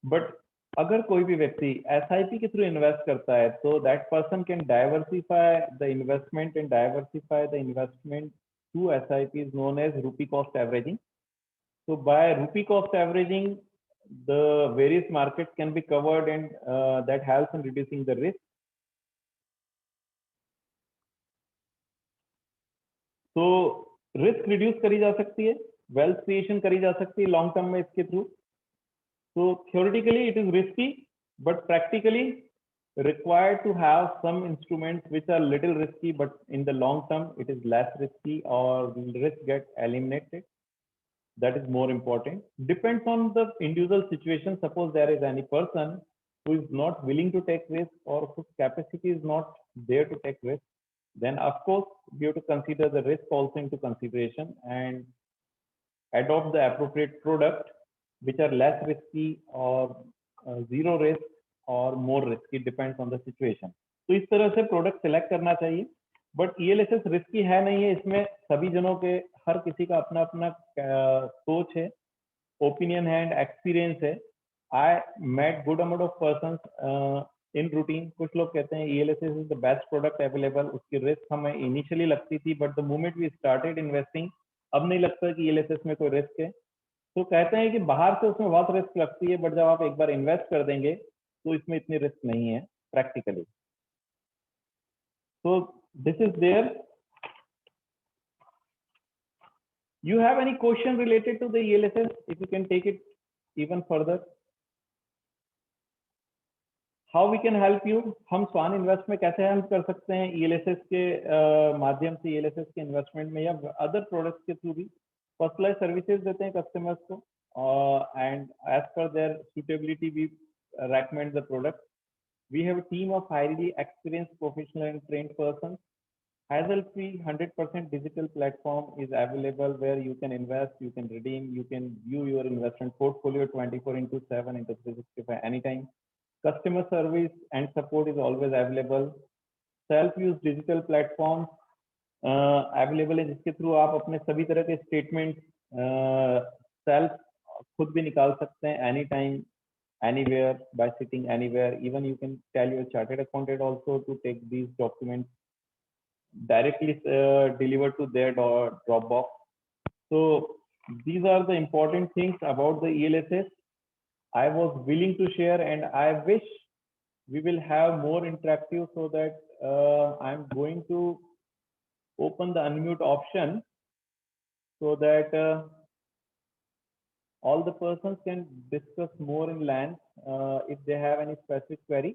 But अगर कोई भी व्यक्ति SIP के थ्रू इन्वेस्ट करता है तो that person can diversify the investment and diversify the investment through SIP is known as rupee cost averaging. So by rupee cost averaging, the various markets can be covered and that helps in reducing the risk. तो रिस्क रिड्यूस करी जा सकती है, वेल्थ क्रिएशन करी जा सकती है लॉन्ग टर्म में इसके through. So theoretically it is risky, but practically required to have some instruments which are little risky, but in the long term it is less risky or risk get eliminated. That is more important. Depends on the individual situation. Suppose there is any person who is not willing to take risk or whose capacity is not there to take risk, then of course we have to consider the risk also into consideration and adopt the appropriate product which are less risky or zero risk or more risky, depends on the situation. तो इस तरह से प्रोडक्ट सिलेक्ट करना चाहिए. बट ईएलएसएस रिस्की है नहीं है, इसमें सभी जनों के हर किसी का अपना अपना सोच है, ओपिनियन है एंड एक्सपीरियंस है. I met good amount of persons in routine. कुछ लोग कहते हैं ELSS is the best product available. उसकी रिस्क हमें इनिशियली लगती थी, but the moment we started investing अब नहीं लगता कि ईएलएसएस में कोई रिस्क है. तो कहते हैं कि बाहर से उसमें बहुत रिस्क लगती है, बट जब आप एक बार इन्वेस्ट कर देंगे तो इसमें इतनी रिस्क नहीं है practically. So this is there. You have any question related to the ELSS? If you can take it even further. How we can help you? हम स्वान इन्वेस्ट में कैसे हेल्प कर सकते हैं ELSS के माध्यम से, ELSS के इन्वेस्टमेंट में या अदर प्रोडक्ट्स के थ्रू भी. पर्सनलाइज सर्विसेज देते हैं कस्टमर्स को and as per their suitability we recommend the product. We have a team of highly experienced professional and trained persons. Hassle-free 100% digital platform is available where you can invest, you can redeem, you can view your investment portfolio 24/7 into 365 anytime. Customer service and support is always available. Self-use digital platforms available है जिसके थ्रू आप अपने सभी तरह के स्टेटमेंट सेल्फ खुद भी निकाल सकते हैं anytime, anywhere, by sitting anywhere. Even you can tell your chartered accountant also to take these documents directly delivered to their Dropbox. So these are the important things about the ELSS I was willing to share, and I wish we will have more interactive so that I'm going to open the unmute option so that all the persons can discuss more in length if they have any specific query,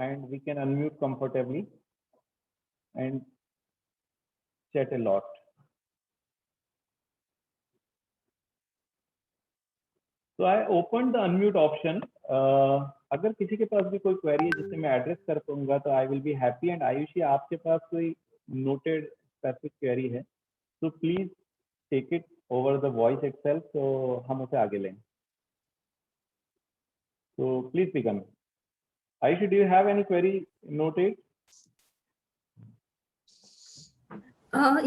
and we can unmute comfortably and chat a lot. So I opened the unmute option. अगर किसी के पास भी कोई क्वेरी है जिसे मैं एड्रेस कर पाऊंगा तो I will be happy. And Ayushi, आपके पास कोई नोटेड स्पेसिफिक क्वेरी है तो please take it over the voice itself, so हम उसे आगे लें. So please begin. Ayushi, do you have any query noted?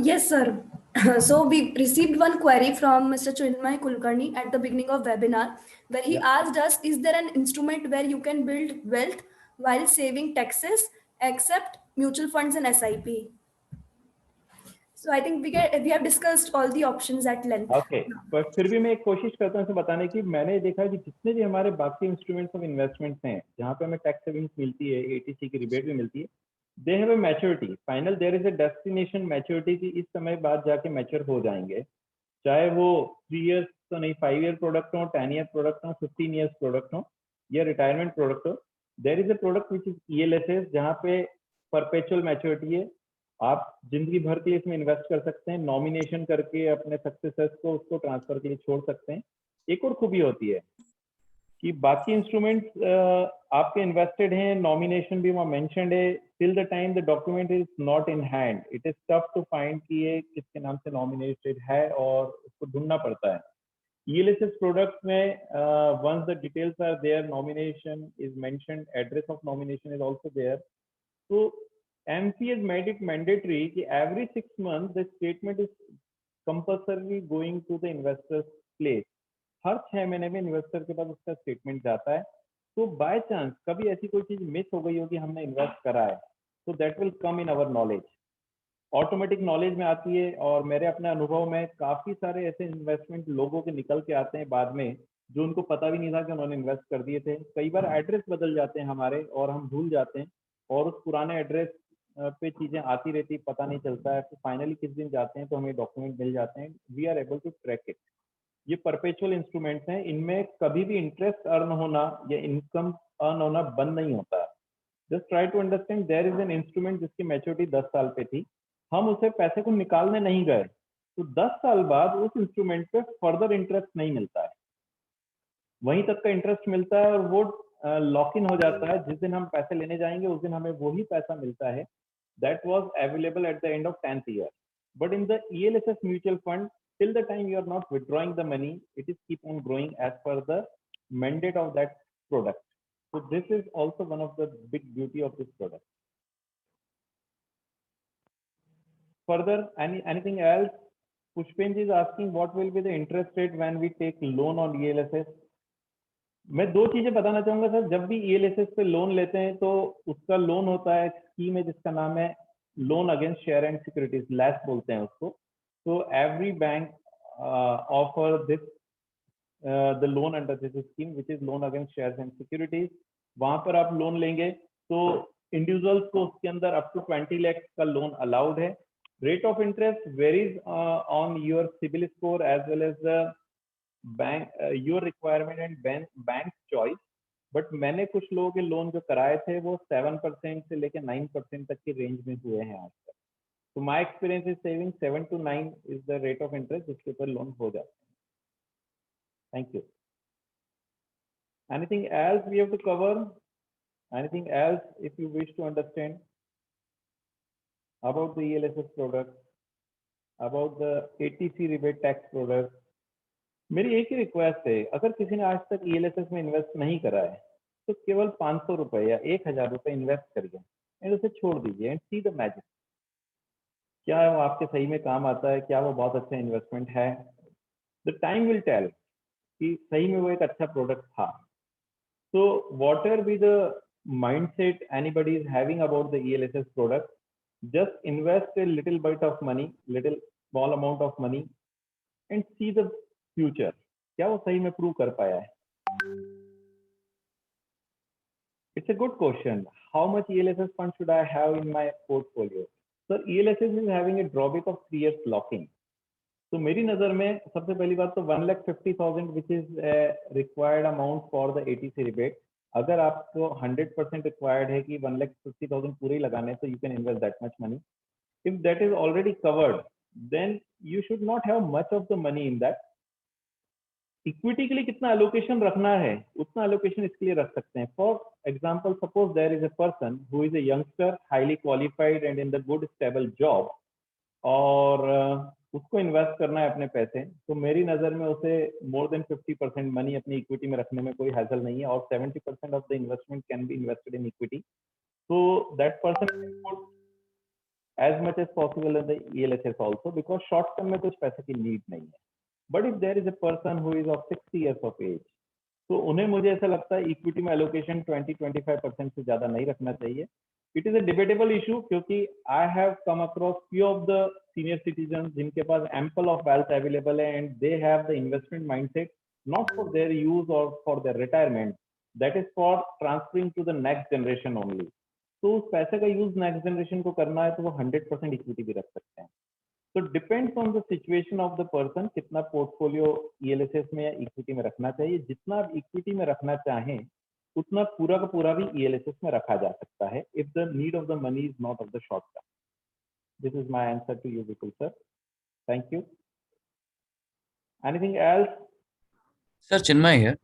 Yes, sir. So we received one query from Mr. Chinmay Kulkarni at the beginning of webinar, where he asked us, is there an instrument where you can build wealth while saving taxes except mutual funds and SIP? So I think we have discussed all the options at length. Okay, पर फिर भी मैं एक कोशिश करता हूँ इसे बताने की. मैंने देखा कि जितने भी हमारे बाकी इंस्ट्रूमेंट्स ऑफ इन्वेस्टमेंट हैं जहाँ पे हमें टैक्स सेविंग्स मिलती है, ATC की रिबेट भी मिलती है, they have a maturity. Final there is a destination maturity की इस समय बाद जाके मैच्योर हो जाएंगे. चाहे वो 3 years तो नहीं, 5 year प्रोडक्ट हो, 10 year प्रोडक्ट हो, 15 years प्रोडक्ट हो या रिटायरमेंट प्रोडक्ट हो. There is a product which is ELSS जहाँ पे परपेचुअल मैच्योरिटी है. आप जिंदगी भर के लिए इसमें इन्वेस्ट कर सकते हैं, नॉमिनेशन करके अपने सक्सेसर्स को उसको ट्रांसफर के लिए छोड़ सकते हैं. एक और खूबी होती है कि बाकी इंस्ट्रूमेंट्स आपके इन्वेस्टेड हैं, नॉमिनेशन भी वहाँ मेंशन्ड है, till the time the document is not in hand it is tough to find कि ये किसके नाम से नॉमिनेटेड है और उसको ढूंढना पड़ता है. ELSS प्रोडक्ट में once the details are there, nomination is mentioned, address of nomination is also there. So MP has made it mandatory कि every 6 months the statement is compulsorily going to the investor's place. हर 6 महीने में इन्वेस्टर के पास उसका स्टेटमेंट जाता है. तो बाय चांस कभी ऐसी कोई चीज मिस हो गई होगी, हमने इन्वेस्ट करा है, तो that will come in our knowledge, automatic knowledge में आती है. और मेरे अपने अनुभव में काफी सारे ऐसे इन्वेस्टमेंट लोगों के निकल के आते हैं बाद में जो उनको पता भी नहीं था कि उन्होंने इन्वेस्ट कर दिए थे. कई बार एड्रेस बदल जाते हैं हमारे और हम भूल जाते हैं और उस पुराने एड्रेस पे चीजें आती रहती, पता नहीं चलता है, तो फाइनली किस दिन जाते हैं तो हमें डॉक्यूमेंट मिल जाते हैं, we are able to track it. ये परपेचुअल इंस्ट्रूमेंट्स हैं, इनमें कभी भी इंटरेस्ट अर्न होना या इनकम अर्न होना बंद नहीं होता। Just try to understand, there is an instrument जिसकी मैच्योरिटी 10 साल पे थी, हम उसे पैसे को निकालने नहीं गए, तो 10 साल बाद उस इंस्ट्रूमेंट पे फर्दर इंटरेस्ट नहीं मिलता है, वहीं तक का इंटरेस्ट मिलता है, और वो लॉक इन हो जाता है। जिस दिन हम पैसे लेने जाएंगे उस दिन हमें वही पैसा मिलता है that was available at the end of 10th year. But in the ELSS mutual fund, till the time you are not withdrawing the money, it is keep on growing as per the mandate of that product. So this is also one of the big beauty of this product. Further, anything else? Pushpin is asking what will be the interest rate when we take loan on ELSS. मैं दो चीजें बताना चाहूंगा सर। जब भी ELSS पे लोन लेते हैं तो उसका लोन होता है, स्कीम है जिसका नाम है loan against share and securities, LAS बोलते हैं उसको। तो every bank offer this the loan under this scheme which is loan against share and securities. वहां पर आप लोन लेंगे तो इंडिविजुअल्स को उसके अंदर अप टू 20 लाख का लोन अलाउड है। Rate of interest varies on your CIBIL score as well as the bank your requirement and bank choice. But मैंने कुछ लोगों के लोन जो कराए थे वो 7% से लेकर 9% तक की रेंज में हुए हैं आज तक। तो my experience is saving 7 to 9 is the rate of interest जिसके ऊपर लोन हो जाता है। Thank you. Anything else we have to cover? Anything else if you wish to understand about the ELSS product, about the ATC rebate tax product? मेरी एक ही रिक्वेस्ट है, अगर किसी ने आज तक ELSS में इन्वेस्ट नहीं करा है तो केवल 500 रुपए या 1000 रुपए इन्वेस्ट करिए एंड उसे छोड़ दीजिए एंड सी द मैजिक। क्या वो आपके सही में काम आता है? क्या वो बहुत अच्छा इन्वेस्टमेंट है? द टाइम विल टेल कि सही में वो एक अच्छा प्रोडक्ट था। So whatever be the mindset anybody is having about the ELSS product, just invest a little bit of money, little small amount of money and see the future. क्या वो सही में प्रूव कर पाया है? It's a good question. How much ELSS fund should I have in my portfolio? So ELSS is having a drawback of 3 years locking. तो मेरी नजर में सबसे पहली बात तो 1,50,000 विच is required amount for the ATC rebate. अगर आपको 100% रिक्वायर्ड है कि 1,50,000 पूरे ही लगाने तो you can invest that much money. If that is already covered then you should not have much of the money in that. Equity के लिए कितना एलोकेशन रखना है उतना एलोकेशन इसके लिए रख सकते हैं। For example, suppose there is a person who is a youngster highly qualified and in the good stable job और उसको इन्वेस्ट करना है अपने पैसे, तो मेरी नजर में उसे मोर देन 50% मनी अपनी इक्विटी में रखने में कोई हैसल नहीं है और 70% of the investment can be invested in equity. So that person can put as much as possible in the ELSS also because short term में कुछ पैसे की नीड नहीं है। But if there is a person who is of 60 years of age, तो उन्हें मुझे ऐसा लगता है इक्विटी में एलोकेशन 20-25% से ज्यादा नहीं रखना चाहिए। It is a debatable issue क्योंकि I have come across few of the senior citizen जिनके पास एम्पल ऑफ वेल्थ अवेलेबल है and they have the investment mindset not for their use और for their retirement, that is for transferring to the next generation only. तो उस पैसे का यूज नेक्स्ट जनरेशन को करना है तो वो 100% इक्विटी भी रख सकते हैं। तो depends on the situation of the person कितना पोर्टफोलियो ELSS में या इक्विटी में रखना चाहिए। जितना आप इक्विटी में रखना चाहें उतना पूरा का पूरा भी ELSS में रखा जा सकता है if the need of the money is not of the short term. This is my answer to you Vipul sir. Thank you. Anything else? Sir Chinmay here.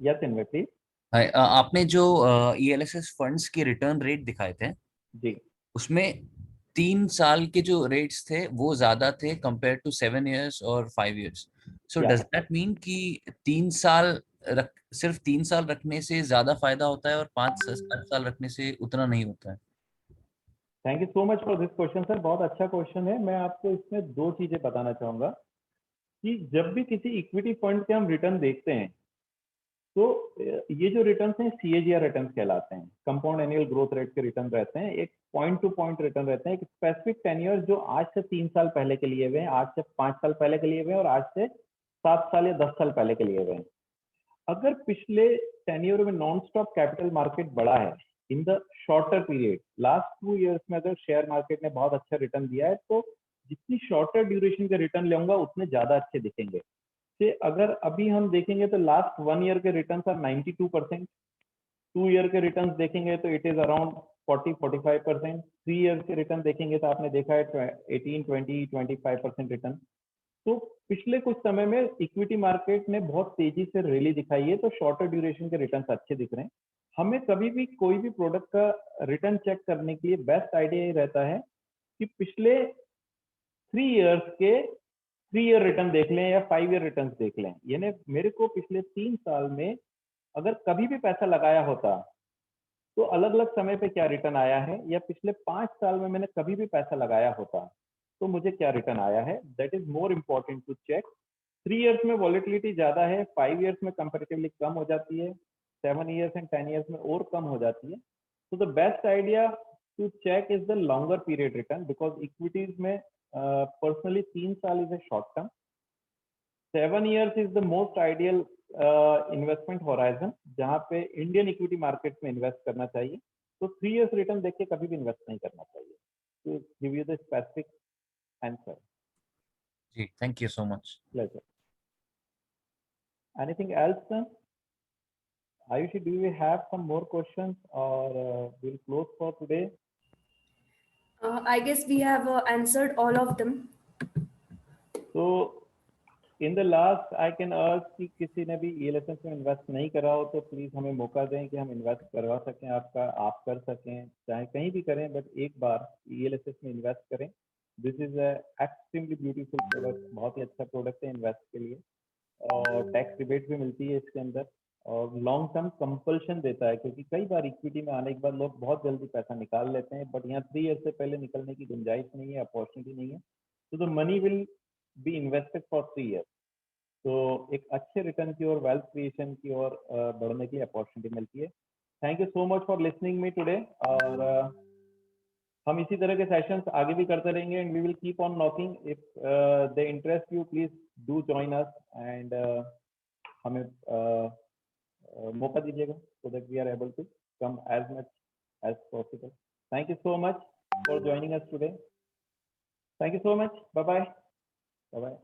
Yes Chinmay please. Hi, आपने जो ELSS फंड्स के रिटर्न रेट दिखाए थे जी, उसमें 3 साल के जो रेट्स थे वो ज्यादा थे कंपेयर टू 7 years और 5 years। So Yeah. Does that mean कि 3 साल सिर्फ 3 साल रखने से ज्यादा फायदा होता है और 5-7 साल रखने से उतना नहीं होता है? Thank you so much for this question sir, बहुत अच्छा क्वेश्चन है। मैं आपको इसमें दो चीजें बताना चाहूंगा कि जब भी किसी इक्विटी फंड के हम रिटर्न देखते हैं तो ये जो रिटर्न हैं CAGR रिटर्न कहलाते हैं, कंपाउंड एनुअल ग्रोथ रेट के रिटर्न रहते हैं। एक पॉइंट टू पॉइंट रिटर्न रहते हैं, एक स्पेसिफिक टेन्योर जो आज से 3 साल पहले के लिए हुए हैं, आज से 5 साल पहले के लिए हुए हैं और आज से 7 साल या 10 साल पहले के लिए हुए हैं। अगर पिछले टेन्योर में नॉन स्टॉप कैपिटल मार्केट बढ़ा है in the shorter period. Last 2 years में अगर शेयर मार्केट ने बहुत अच्छा रिटर्न दिया है तो जितनी शॉर्टर ड्यूरेशन के रिटर्न लूंगा उतने ज्यादा अच्छे दिखेंगे। से अगर अभी हम देखेंगे तो लास्ट 1 ईयर के रिटर्न आर 92%, 2 ईयर के रिटर्न देखेंगे तो इट इज अराउंड 40-45%, 3 ईयर के रिटर्न देखेंगे तो आपने देखा है 18-20-25% रिटर्न। तो पिछले कुछ समय में इक्विटी मार्केट ने बहुत तेजी से रैली दिखाई है, तो शॉर्टर ड्यूरेशन के रिटर्न अच्छे दिख रहे हैं। हमें कभी भी कोई भी प्रोडक्ट का रिटर्न चेक करने के लिए बेस्ट आइडिया ये रहता है कि पिछले 3 इयर्स के 3 ईयर रिटर्न देख लें या 5 ईयर रिटर्न देख लें। यानी मेरे को पिछले 3 साल में अगर कभी भी पैसा लगाया होता तो अलग अलग समय पे क्या रिटर्न आया है, या पिछले 5 साल में मैंने कभी भी पैसा लगाया होता तो मुझे क्या रिटर्न आया है, that is more important to check. 3 years में वॉलेटिलिटी ज्यादा है, 5 इयर्स में कंपेरेटिवली कम हो जाती है, 7 इयर्स एंड 10 इयर्स में और कम हो जाती है। तो the best idea to check is the longer period return, because equities में पर्सनली 3 साल is a short term, 7 years is the most ideal investment horizon जहां पे इंडियन इक्विटी मार्केट में इन्वेस्ट करना चाहिए। तो 3 इयर्स रिटर्न देख के कभी भी इन्वेस्ट नहीं करना चाहिए। To give you the specific answer. जी, thank you so much. Pleasure. Anything else sir? Ayushi, do you have some more questions or we'll close for today? I guess we have answered all of them. So in the last I can urge कि किसी ने भी ELSS में इन्वेस्ट नहीं करा हो तो प्लीज हमें मौका दें कि हम इन्वेस्ट करवा सकें आपका, आप कर सकें, चाहे कहीं भी करें, बट एक बार ELSS में इन्वेस्ट करें। This is extremely beautiful product, बहुत ही अच्छा प्रोडक्ट है इन्वेस्ट के लिए, और टैक्स रिबेट भी मिलती है इसके अंदर, और लॉन्ग टर्म कंपल्शन देता है, क्योंकि कई बार इक्विटी में आने के बाद लोग बहुत जल्दी पैसा निकाल लेते हैं, बट यहाँ 3 ईयर से पहले निकलने की गुंजाइश नहीं है, अपॉर्चुनिटी नहीं है। तो the money will be invested for 3 year. तो एक अच्छे रिटर्न की और वेल्थ क्रिएशन की ओर बढ़ने की अपॉर्चुनिटी मिलती है। Thank you so much for listening me today, और हम इसी तरह के सेशंस आगे भी करते रहेंगे, and we will keep on knocking. If they interest you, please do join us, and हमें मौका दीजिएगा so that we are able to come as much as possible. Thank you so much for joining us today. Thank you so much. Bye bye. Bye bye.